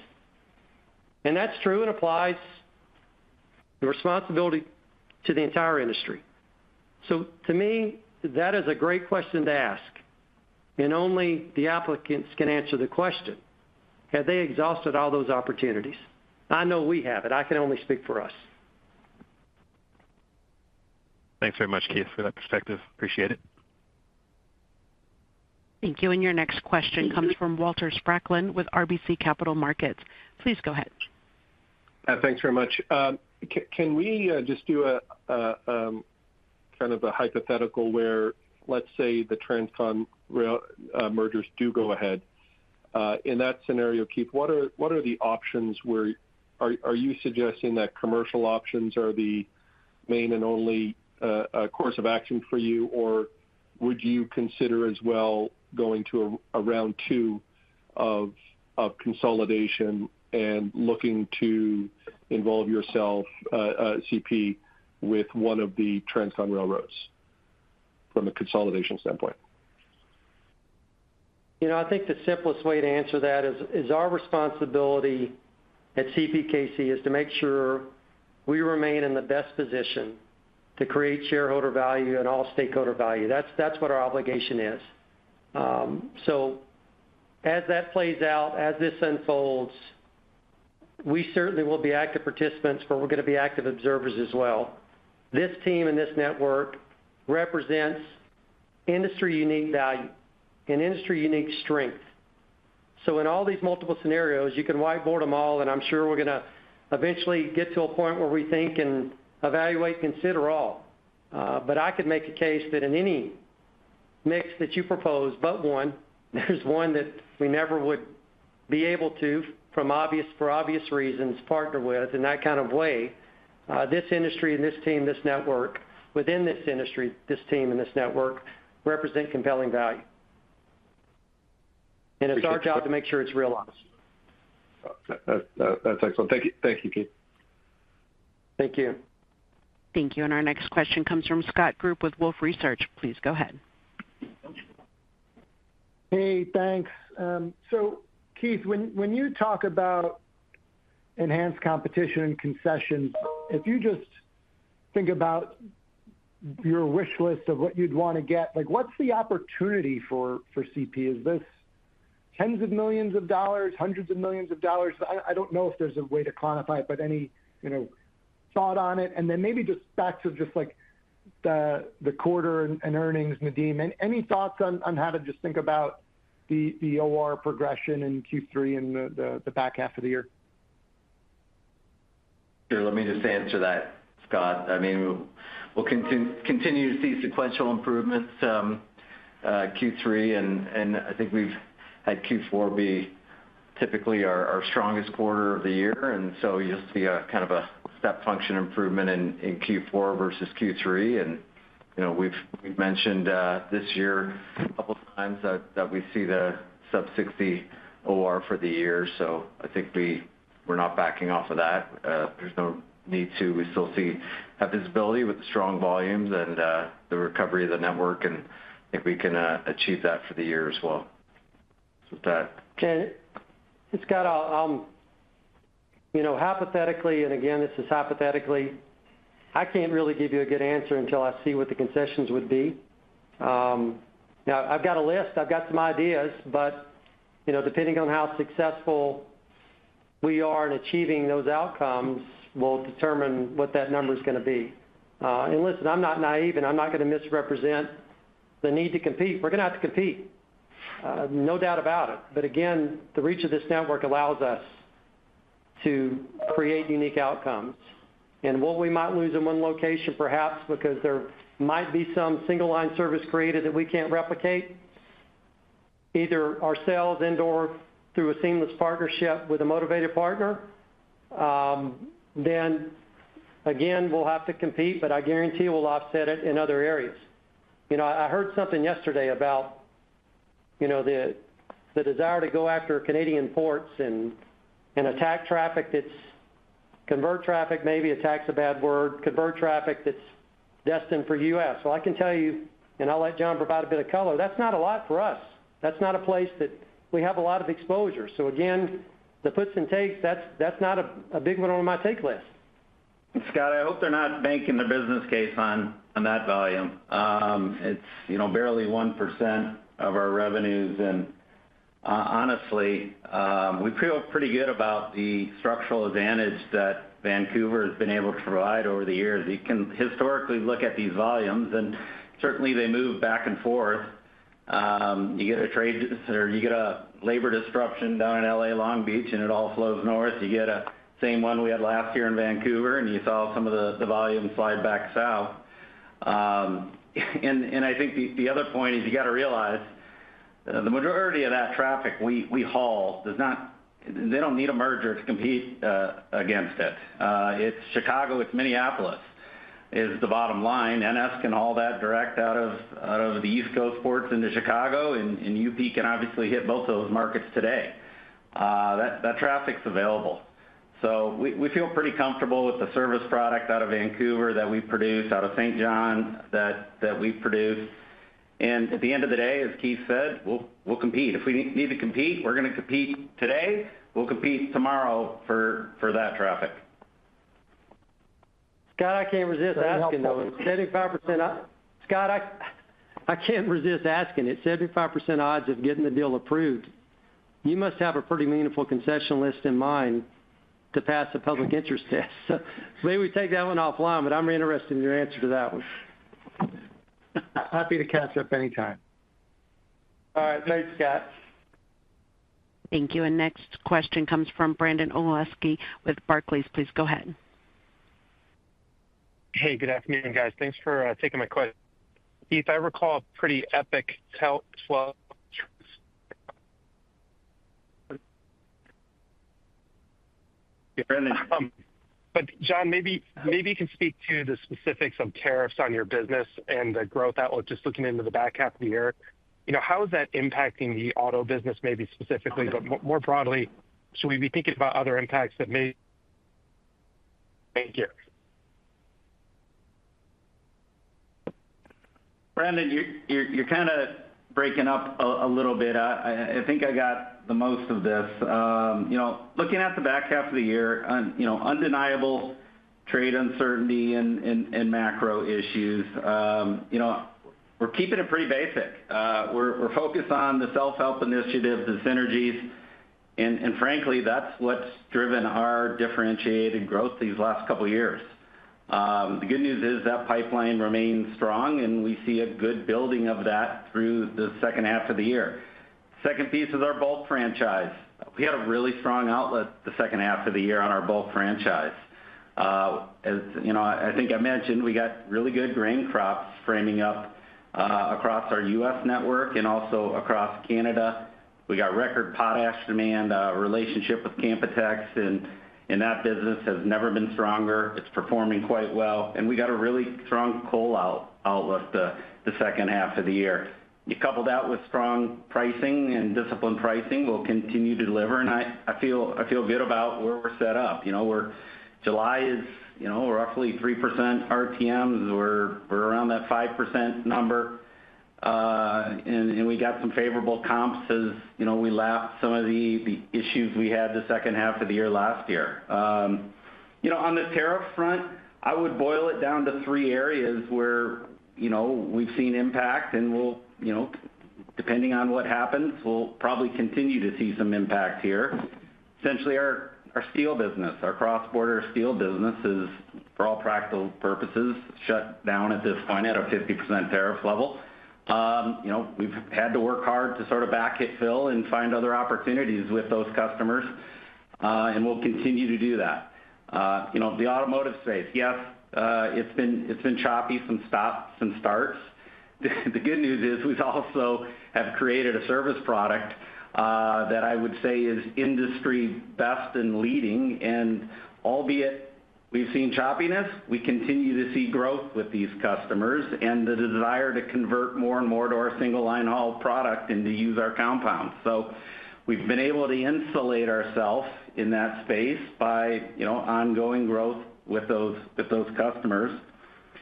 C: And that's true and applies the responsibility to the entire industry. So to me, that is a great question to ask. And only the applicants can answer the question. Have they exhausted all those opportunities? I know we have it. I can only speak for us.
K: Thanks very much, Keith, for that perspective. Appreciate it.
A: Thank you. And your next question comes from Walter Spracklin with RBC Capital Markets. Please go ahead.
L: Thanks very much. Can we just do a kind of a hypothetical where, let's say, the Transcon rail mergers do go ahead? In that scenario, Keith, what are the options? Where are you suggesting that commercial options are the main and only course of action for you, or would you consider as well going to a round two of consolidation and looking to involve yourself, CP, with one of the Transcon railroads from a consolidation standpoint?
C: You know, I think the simplest way to answer that is our responsibility at CPKC is to make sure we remain in the best position to create shareholder value and all stakeholder value. That's what our obligation is. So as that plays out, as this unfolds, we certainly will be active participants, but we're going to be active observers as well. This team and this network represents industry-unique value and industry-unique strength. So in all these multiple scenarios, you can whiteboard them all, and I'm sure we're going to eventually get to a point where we think and evaluate, consider all. But I could make a case that in any mix that you propose, but one, there's one that we never would be able to, for obvious reasons, partner with in that kind of way. This industry and this team, this network, within this industry, this team and this network represent compelling value. And it's our job to make sure it's realized.
L: That's excellent. Thank you, Keith.
C: Thank you.
A: Thank you. And our next question comes from Scott Group with Wolfe Research. Please go ahead.
M: Hey, thanks. So, Keith, when you talk about enhanced competition and concessions, if you just think about your wish list of what you'd want to get, like what's the opportunity for CP? Is this tens of millions of dollars, hundreds of millions of dollars? I don't know if there's a way to quantify it, but any thought on it? And then maybe just back to just like the quarter and earnings, Nadeem. Any thoughts on how to just think about the OR progression in Q3 and the back half of the year?
F: Sure. Let me just answer that, Scott. I mean, we'll continue to see sequential improvements Q3, and I think we've had Q4 be typically our strongest quarter of the year, and so you'll see a kind of a step function improvement in Q4 versus Q3. And we've mentioned this year a couple of times that we see the sub 60 OR for the year, so I think we're not backing off of that. There's no need to. We still have visibility with the strong volumes and the recovery of the network, and I think we can achieve that for the year as well. So with that.
C: Okay. Scott, I'll hypothetically, and again, this is hypothetically, I can't really give you a good answer until I see what the concessions would be. Now, I've got a list, I've got some ideas, but, depending on how successful we are in achieving those outcomes, will determine what that number is going to be. And listen, I'm not naive, and I'm not going to misrepresent the need to compete. We're going to have to compete, no doubt about it. But again, the reach of this network allows us to create unique outcomes. And what we might lose in one location, perhaps because there might be some single line service created that we can't replicate, either ourselves and/or through a seamless partnership with a motivated partner, then again, we'll have to compete, but I guarantee we'll offset it in other areas. I heard something yesterday about, the desire to go after Canadian ports and attack traffic convert traffic, maybe attack's a bad word, convert traffic that's destined for U.S. Well, I can tell you, and I'll let John provide a bit of color, that's not a lot for us. That's not a place that we have a lot of exposure. So again, the puts and takes, that's not a big one on my take list.
E: Scott, I hope they're not banking their business case on that volume. It's, barely 1% of our revenues, and honestly, we feel pretty good about the structural advantage that Vancouver has been able to provide over the years. You can historically look at these volumes, and certainly they move back and forth. You get a labor disruption down in LA Long Beach, and it all flows north. You get a same one we had last year in Vancouver, and you saw some of the volume slide back south. And I think the other point is you got to realize the majority of that traffic we haul they don't need a merger to compete against it. It's Chicago, it's Minneapolis is the bottom line. NS can haul that direct out of the East Coast ports into Chicago, and UP can obviously hit both those markets today. That traffic's available. So we feel pretty comfortable with the service product out of Vancouver that we produce, out of St. John that we produce. And at the end of the day, as Keith said, we'll compete. If we need to compete, we're going to compete today. We'll compete tomorrow for that traffic.
C: Scott, I can't resist asking, though. 75%. Scott, I can't resist asking. It's 75% odds of getting the deal approved. You must have a pretty meaningful concession list in mind to pass the public interest test. So maybe we take that one offline, but I'm interested in your answer to that one.
H: Happy to catch up anytime.
C: All right. Thanks, Scott.
A: Thank you. And next question comes from Brandon Oleski with Barclays. Please go ahead.
N: Hey, good afternoon, guys. Thanks for taking my question. Keith, I recall a pretty epic 12. But John, maybe you can speak to the specifics of tariffs on your business and the growth outlook, just looking into the back half of the year. How is that impacting the auto business, maybe specifically, but more broadly, should we be thinking about other impacts that may? Thank you.
E: Brandon, you're kind of breaking up a little bit. I think I got the most of this. Looking at the back half of the year, undeniable trade uncertainty and macro issues. We're keeping it pretty basic. We're focused on the self-help initiatives, the synergies, and frankly, that's what's driven our differentiated growth these last couple of years. The good news is that pipeline remains strong, and we see a good building of that through the second half of the year. Second piece is our bulk franchise. We had a really strong outlet the second half of the year on our bulk franchise. As I think I mentioned, we got really good grain crops framing up across our U.S. network and also across Canada. We got record potash demand, relationship with Canpotex, and that business has never been stronger. It's performing quite well. And we got a really strong coal outlook the second half of the year. You couple that with strong pricing and disciplined pricing, we'll continue to deliver. And I feel good about where we're set up. July is, roughly 3% RTMs. We're around that 5% number. And we got some favorable comps as, we lapped some of the issues we had the second half of the year last year. On the tariff front, I would boil it down to three areas where, we've seen impact, and we'll, depending on what happens, we'll probably continue to see some impact here. Essentially, our steel business, our cross-border steel business is, for all practical purposes, shut down at this point at a 50% tariff level. We've had to work hard to sort of backfill and find other opportunities with those customers, and we'll continue to do that. The automotive space, yes, it's been choppy, some stops and starts. The good news is we also have created a service product that I would say is industry best and leading, and albeit we've seen choppiness, we continue to see growth with these customers and the desire to convert more and more to our single line haul product and to use our compounds. So we've been able to insulate ourselves in that space by ongoing growth with those customers.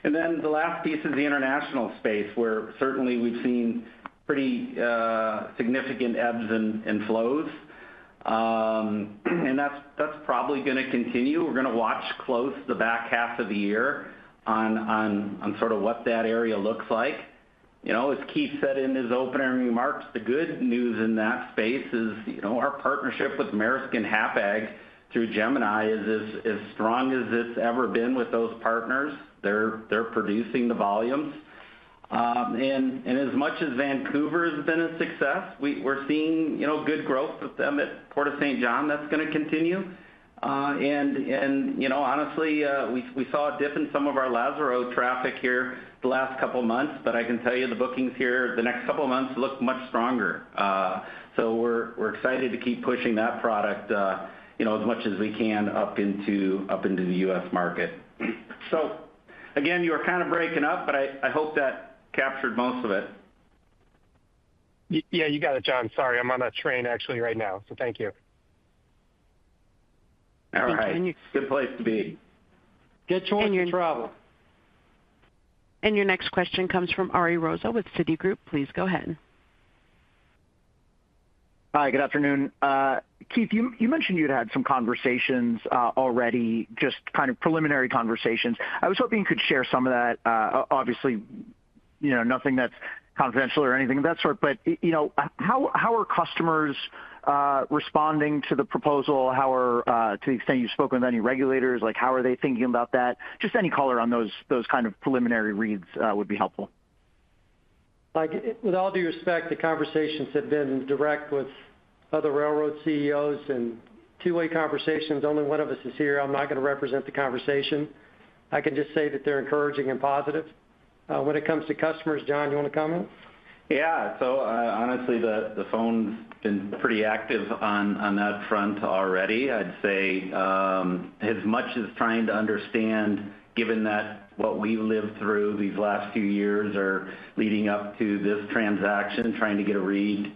E: And then the last piece is the international space, where certainly we've seen pretty significant ebbs and flows. And that's probably going to continue. We're going to watch close the back half of the year on sort of what that area looks like. As Keith said in his opening remarks, the good news in that space is, our partnership with Maersk and Hapag through Gemini is as strong as it's ever been with those partners. They're producing the volumes. And as much as Vancouver has been a success, we're seeing, good growth with them at Port of St. John. That's going to continue. And honestly, we saw a dip in some of our Lazaro traffic here the last couple of months, but I can tell you the bookings here the next couple of months look much stronger. So we're excited to keep pushing that product, as much as we can up into the U.S. market. So again, you were kind of breaking up, but I hope that captured most of it.
N: Yeah, you got it, John. Sorry, I'm on a train actually right now, so thank you.
E: All right. Good place to be.
C: Get choice to travel.
A: And your next question comes from Ari Rosa with Citigroup. Please go ahead.
O: Hi, good afternoon. Keith, you mentioned you'd had some conversations already, just kind of preliminary conversations. I was hoping you could share some of that. Obviously, nothing that's confidential or anything of that sort, but, how are customers responding to the proposal? How are, to the extent you've spoken with any regulators, like how are they thinking about that? Just any color on those kind of preliminary reads would be helpful.
C: With all due respect, the conversations have been direct with other railroad CEOs and two-way conversations. Only one of us is here. I'm not going to represent the conversation. I can just say that they're encouraging and positive. When it comes to customers, John, you want to comment?
E: Yeah, so honestly, the phone's been pretty active on that front already. I'd say as much as trying to understand, given that what we lived through these last few years are leading up to this transaction, trying to get a read,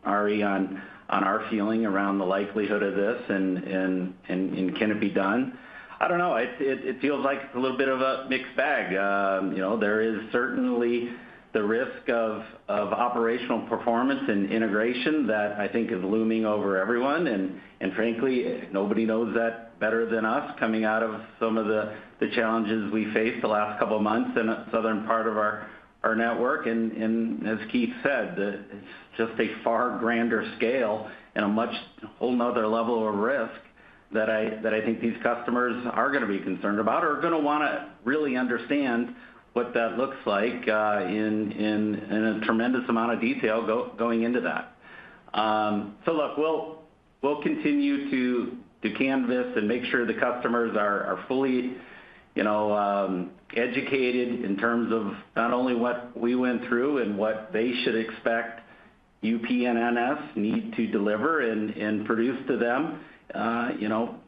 E: Ari, on our feeling around the likelihood of this and can it be done? I don't know. It feels like it's a little bit of a mixed bag. There is certainly the risk of operational performance and integration that I think is looming over everyone. And frankly, nobody knows that better than us coming out of some of the challenges we faced the last couple of months in a southern part of our network. And as Keith said, it's just a far grander scale and a whole nother level of risk that I think these customers are going to be concerned about, or are going to want to really understand what that looks like in a tremendous amount of detail going into that. So look, we'll continue to canvass and make sure the customers are fully, educated in terms of not only what we went through and what they should expect UP and NS need to deliver and produce to them,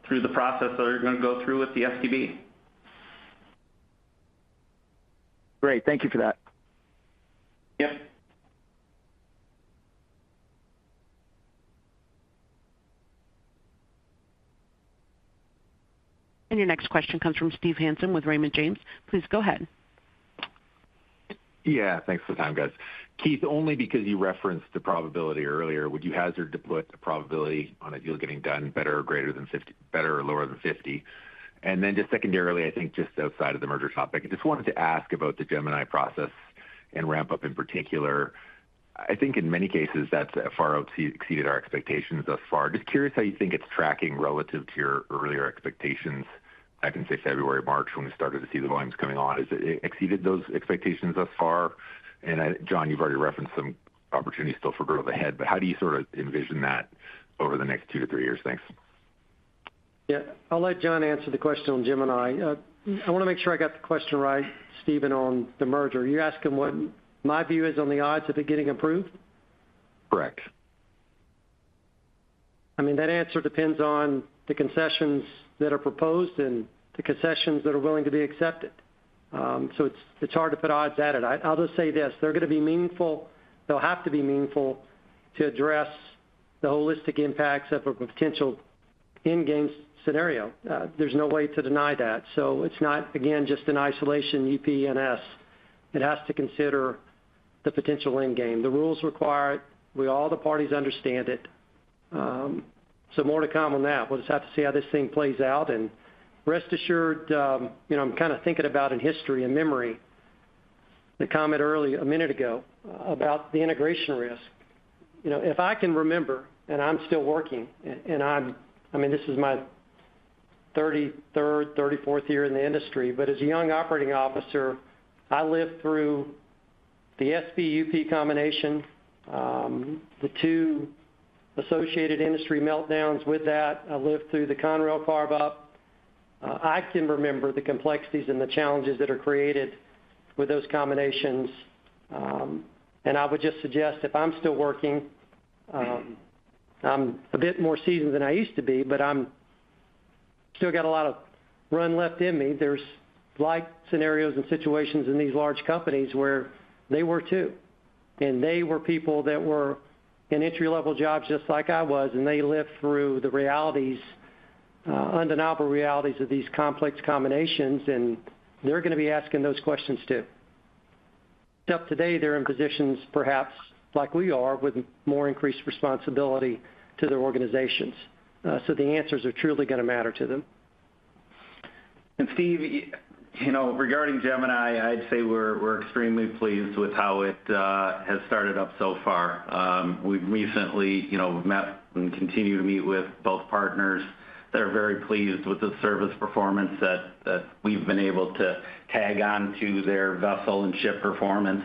E: through the process that they're going to go through with the STB.
O: Great. Thank you for that.
E: Yep.
A: And your next question comes from Steve Hansen with Raymond James. Please go ahead.
P: Yeah, thanks for the time, guys. Keith, only because you referenced the probability earlier, would you hazard to put a probability on a deal getting done better or greater than 50, better or lower than 50? And then just secondarily, I think just outside of the merger topic, I just wanted to ask about the Gemini process and ramp up in particular. I think in many cases that's far exceeded our expectations thus far. Just curious how you think it's tracking relative to your earlier expectations back in, say, February, March, when we started to see the volumes coming on. Has it exceeded those expectations thus far? And John, you've already referenced some opportunities still for growth ahead, but how do you sort of envision that over the next 2 to 3 years? Thanks.
C: Yeah, I'll let John answer the question on Gemini. I want to make sure I got the question right, Stephen, on the merger. You asking what my view is on the odds of it getting approved?
P: Correct.
C: I mean, that answer depends on the concessions that are proposed and the concessions that are willing to be accepted. So it's hard to put odds at it. I'll just say this. They're going to be meaningful. They'll have to be meaningful to address the holistic impacts of a potential in-game scenario. There's no way to deny that. So it's not, again, just in isolation UP&S. It has to consider the potential end game. The rules require it. All the parties understand it. So more to come on that. We'll just have to see how this thing plays out. And rest assured, I'm kind of thinking about in history and memory the comment earlier, a minute ago, about the integration risk. If I can remember, and I'm still working, and this is my 33rd, 34th year in the industry, but as a young operating officer, I lived through the SB-UP combination, the 2 associated industry meltdowns with that. I lived through the Conrail carve-up. I can remember the complexities and the challenges that are created with those combinations. And I would just suggest if I'm still working, I'm a bit more seasoned than I used to be, but I'm still got a lot of run left in me. There's like scenarios and situations in these large companies where they were too. And they were people that were in entry-level jobs just like I was, and they lived through the realities, undeniable realities of these complex combinations, and they're going to be asking those questions too. Except today they're in positions perhaps like we are with more increased responsibility to their organizations. So the answers are truly going to matter to them.
E: And Steve, regarding Gemini, I'd say we're extremely pleased with how it has started up so far. We've recently, met and continue to meet with both partners that are very pleased with the service performance that we've been able to tag on to their vessel and ship performance.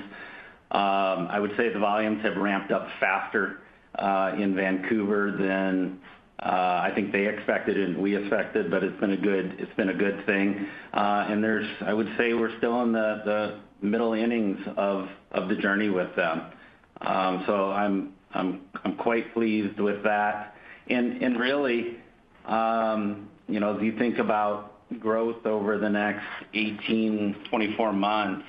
E: I would say the volumes have ramped up faster in Vancouver than I think they expected and we expected, but it's been a good thing. And I would say we're still in the middle innings of the journey with them. So I'm quite pleased with that. And really, as you think about growth over the next 18, 24 months,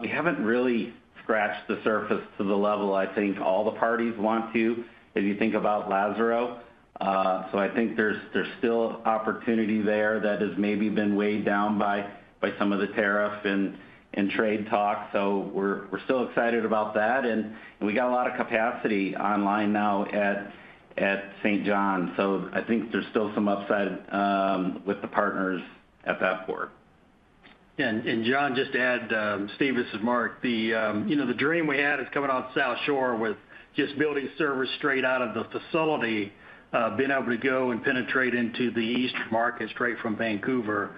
E: we haven't really scratched the surface to the level I think all the parties want to, as you think about Lazaro. So I think there's still opportunity there that has maybe been weighed down by some of the tariff and trade talk. So we're still excited about that, and we got a lot of capacity online now at St. John. So I think there's still some upside with the partners at that port.
D: And John, just to add, Steve, this is Mark. The dream we had is coming on South Shore with just building service straight out of the facility, being able to go and penetrate into the eastern market straight from Vancouver.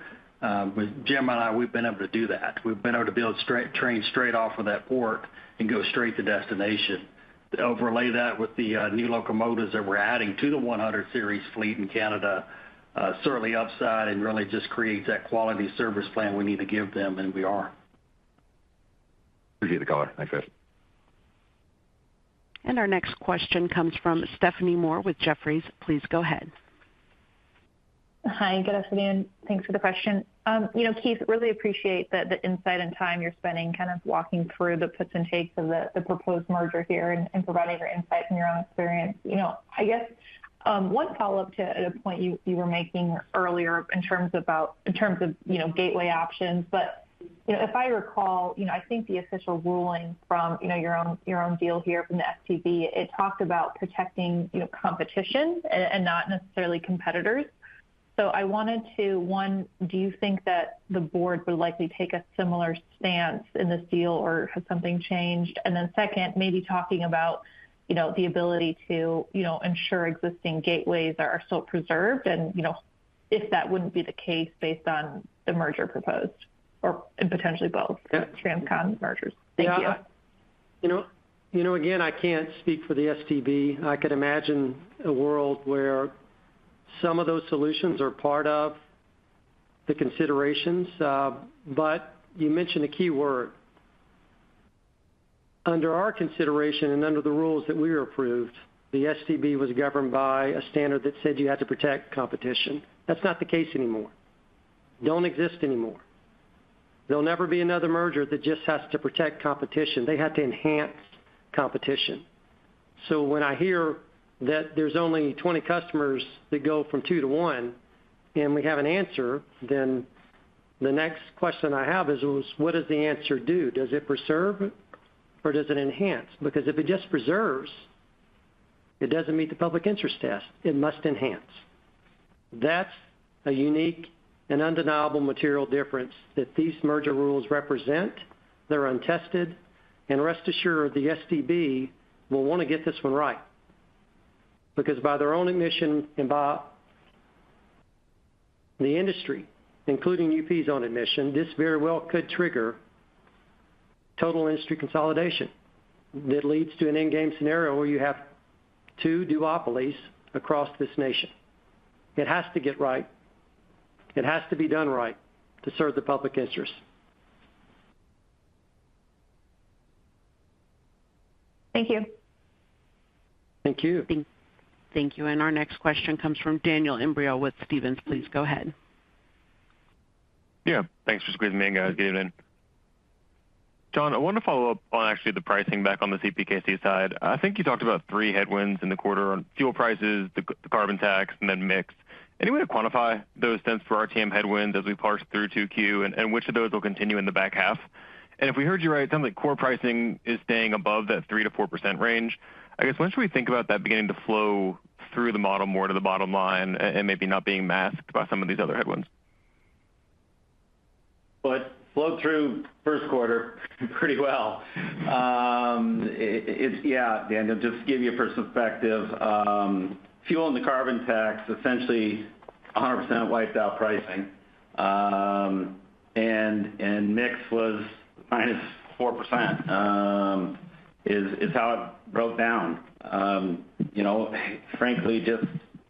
D: With Gemini, we've been able to do that. We've been able to build train straight off of that port and go straight to destination. To overlay that with the new locomotives that we're adding to the 100 series fleet in Canada, certainly upside and really just creates that quality service plan we need to give them, and we are.
P: Appreciate the color. Thanks, guys.
A: And our next question comes from Stephanie Moore with Jefferies. Please go ahead.
Q: Hi, good afternoon. Thanks for the question. Keith, really appreciate the insight and time you're spending kind of walking through the puts and takes of the proposed merger here and providing your insight from your own experience. I guess one follow-up to a point you were making earlier in terms of gateway options, but if I recall, I think the official ruling from your own deal here from the STB, it talked about protecting competition and not necessarily competitors. So I wanted to, one, do you think that the board would likely take a similar stance in this deal, or has something changed? And then second, maybe talking about, the ability to, ensure existing gateways are still preserved, and, if that wouldn't be the case based on the merger proposed, and potentially both transcon mergers. Thank you.
C: Again, I can't speak for the STB. I could imagine a world where some of those solutions are part of the considerations, but you mentioned a key word. Under our consideration and under the rules that we were approved, the STB was governed by a standard that said you had to protect competition. That's not the case anymore. Don't exist anymore. There'll never be another merger that just has to protect competition. They have to enhance competition. So when I hear that there's only 20 customers that go from 2 to 1, and we have an answer, then the next question I have is, what does the answer do? Does it preserve or does it enhance? Because if it just preserves, it doesn't meet the public interest test. It must enhance. That's a unique and undeniable material difference that these merger rules represent. They're untested, and rest assured the STB will want to get this one right. Because by their own admission and by the industry, including UP's own admission, this very well could trigger total industry consolidation that leads to an endgame scenario where you have 2 duopolies across this nation. It has to get right. It has to be done right to serve the public interest.
Q: Thank you.
C: Thank you.
A: Thank you. And our next question comes from Daniel Imbrio with Stephens. Please go ahead.
R: Yeah, thanks for squeezing me in, guys. Good evening. John, I want to follow up on actually the pricing back on the CPKC side. I think you talked about 3 headwinds in the quarter on fuel prices, the carbon tax, and then mix. Any way to quantify those cents per RTM headwinds as we parse through 2Q, and which of those will continue in the back half? And if we heard you right, it sounds like core pricing is staying above that 3 to 4% range. I guess when should we think about that beginning to flow through the model more to the bottom line and maybe not being masked by some of these other headwinds?
E: But flowed through first quarter pretty well. Daniel, just to give you a perspective, fuel and the carbon tax essentially 100% wiped out pricing, and mix was minus 4%. Is how it broke down. Frankly, just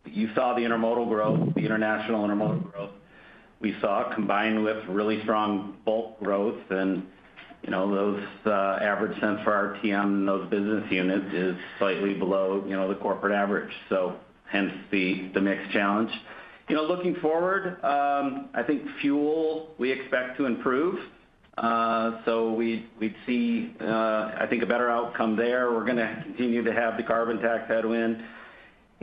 E: you saw the intermodal growth, the international intermodal growth we saw combined with really strong bulk growth, and those average cents for RTM in those business units is slightly below the corporate average. So hence the mix challenge. Looking forward, I think fuel we expect to improve. So we'd see, I think, a better outcome there. We're going to continue to have the carbon tax headwind.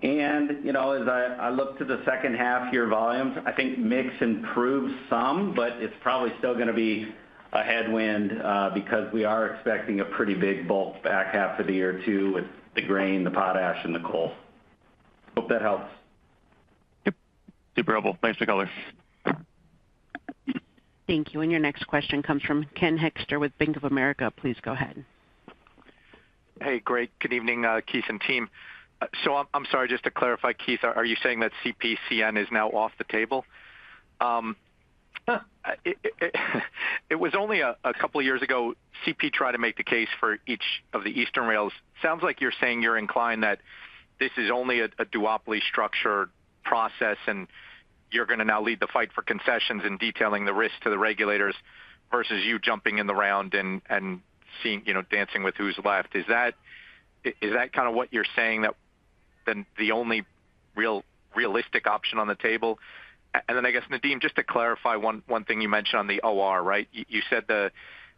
E: And, as I look to the second half year volumes, I think mix improves some, but it's probably still going to be a headwind because we are expecting a pretty big bulk back half of the year too, with the grain, the potash, and the coal. Hope that helps.
R: Yep. Super helpful. Thanks for the color.
A: Thank you. And your next question comes from Ken Hoexter with Bank of America. Please go ahead.
S: Hey, great. Good evening, Keith and team. So I'm sorry, just to clarify, Keith, are you saying that CPCN is now off the table? It was only a couple of years ago, CP tried to make the case for each of the Eastern rails. Sounds like you're saying you're inclined that this is only a duopoly structure process, and you're going to now lead the fight for concessions and detailing the risks to the regulators versus you jumping in the round and seeing, dancing with who's left. Is that kind of what you're saying, that then the only realistic option on the table? And then I guess, Nadeem, just to clarify one thing you mentioned on the OR, right? You said I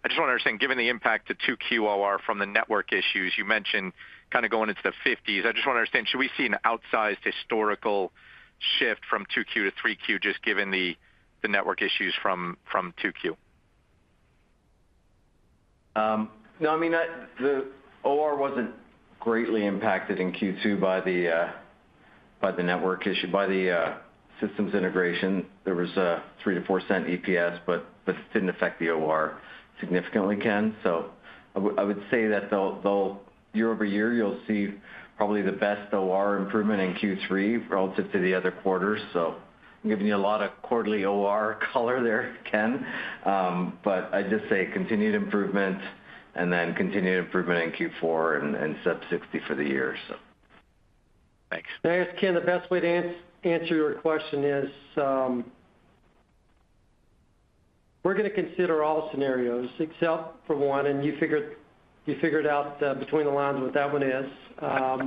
S: just want to understand, given the impact to 2Q OR from the network issues, you mentioned kind of going into the 50s. I just want to understand, should we see an outsized historical shift from 2Q to 3Q, just given the network issues from 2Q?
F: No, I mean, the OR wasn't greatly impacted in Q2 by the network issue, by the systems integration, there was a 3 to 4 cent EPS, but it didn't affect the OR significantly, Ken. So I would say that they'll year over year, you'll see probably the best OR improvement in Q3 relative to the other quarters. So I'm giving you a lot of quarterly OR color there, Ken. But I just say continued improvement and then continued improvement in Q4 and sub 60 for the year. So
S: thanks.
C: I guess, Ken, the best way to answer your question is we're going to consider all scenarios except for one, and you figured out between the lines what that one is. At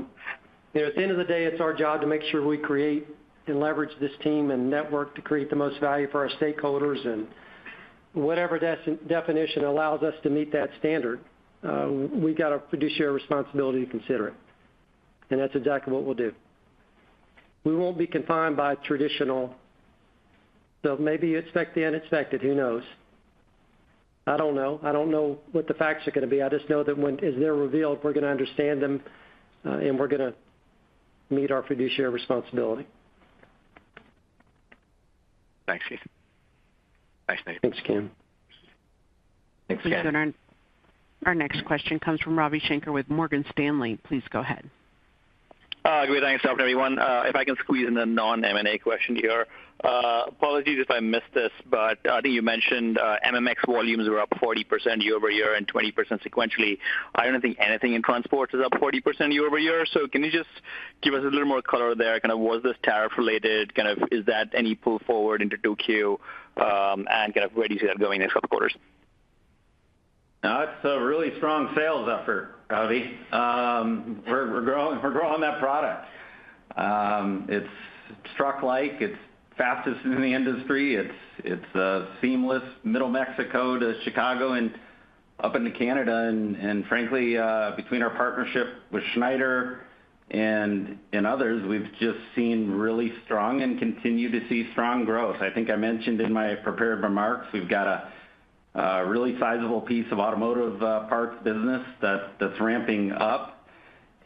C: the end of the day, it's our job to make sure we create and leverage this team and network to create the most value for our stakeholders, and whatever definition allows us to meet that standard, we've got a fiduciary responsibility to consider it. And that's exactly what we'll do. We won't be confined by traditional, so maybe you expect the unexpected, who knows? I don't know. I don't know what the facts are going to be. I just know that as they're revealed, we're going to understand them, and we're going to meet our fiduciary responsibility.
S: Thanks, Keith. Thanks, Nate.
C: Thanks, Ken.
F: Thanks, Ken.
A: Our next question comes from Ravi Shankar with Morgan Stanley. Please go ahead.
T: Great. Thanks, everyone. If I can squeeze in a non-M&A question here. Apologies if I missed this, but I think you mentioned MMX volumes were up 40% year over year and 20% sequentially. I don't think anything in transport is up 40% year over year. So can you just give us a little more color there? Kind of, was this tariff related? Kind of, is that any pull forward into 2Q? And kind of, where do you see that going next couple quarters?
E: It's a really strong sales effort, Ravi. We're growing that product. It's truck-like. It's fastest in the industry. It's seamless, middle Mexico to Chicago and up into Canada. And frankly, between our partnership with Schneider and others, we've just seen really strong and continue to see strong growth. I think I mentioned in my prepared remarks, we've got a really sizable piece of automotive parts business that's ramping up.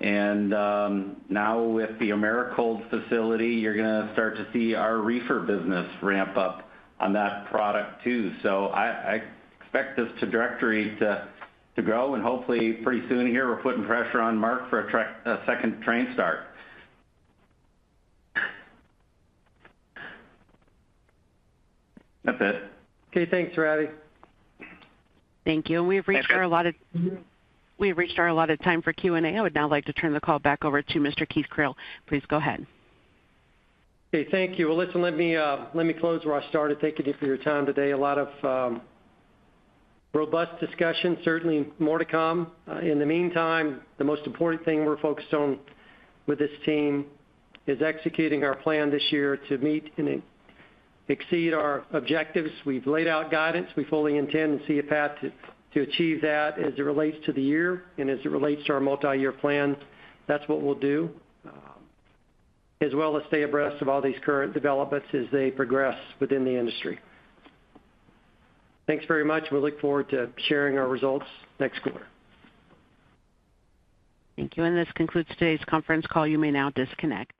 E: And now with the Americold facility, you're going to start to see our reefer business ramp up on that product too. So I expect this trajectory to grow, and hopefully pretty soon here we're putting pressure on Mark for a second train start. That's it.
C: Okay, thanks, Ravi.
A: Thank you. We've reached our allotted time for Q&A. I would now like to turn the call back over to Mr. Keith Creel. Please go ahead.
C: Okay, thank you. Well, listen, let me close where I started. Thank you for your time today. A lot of robust discussion, certainly more to come. In the meantime, the most important thing we're focused on with this team is executing our plan this year to meet and exceed our objectives. We've laid out guidance. We fully intend and see a path to achieve that as it relates to the year and as it relates to our multi-year plan. That's what we'll do, as well as stay abreast of all these current developments as they progress within the industry. Thanks very much. We look forward to sharing our results next quarter.
A: Thank you. And this concludes today's conference call. You may now disconnect.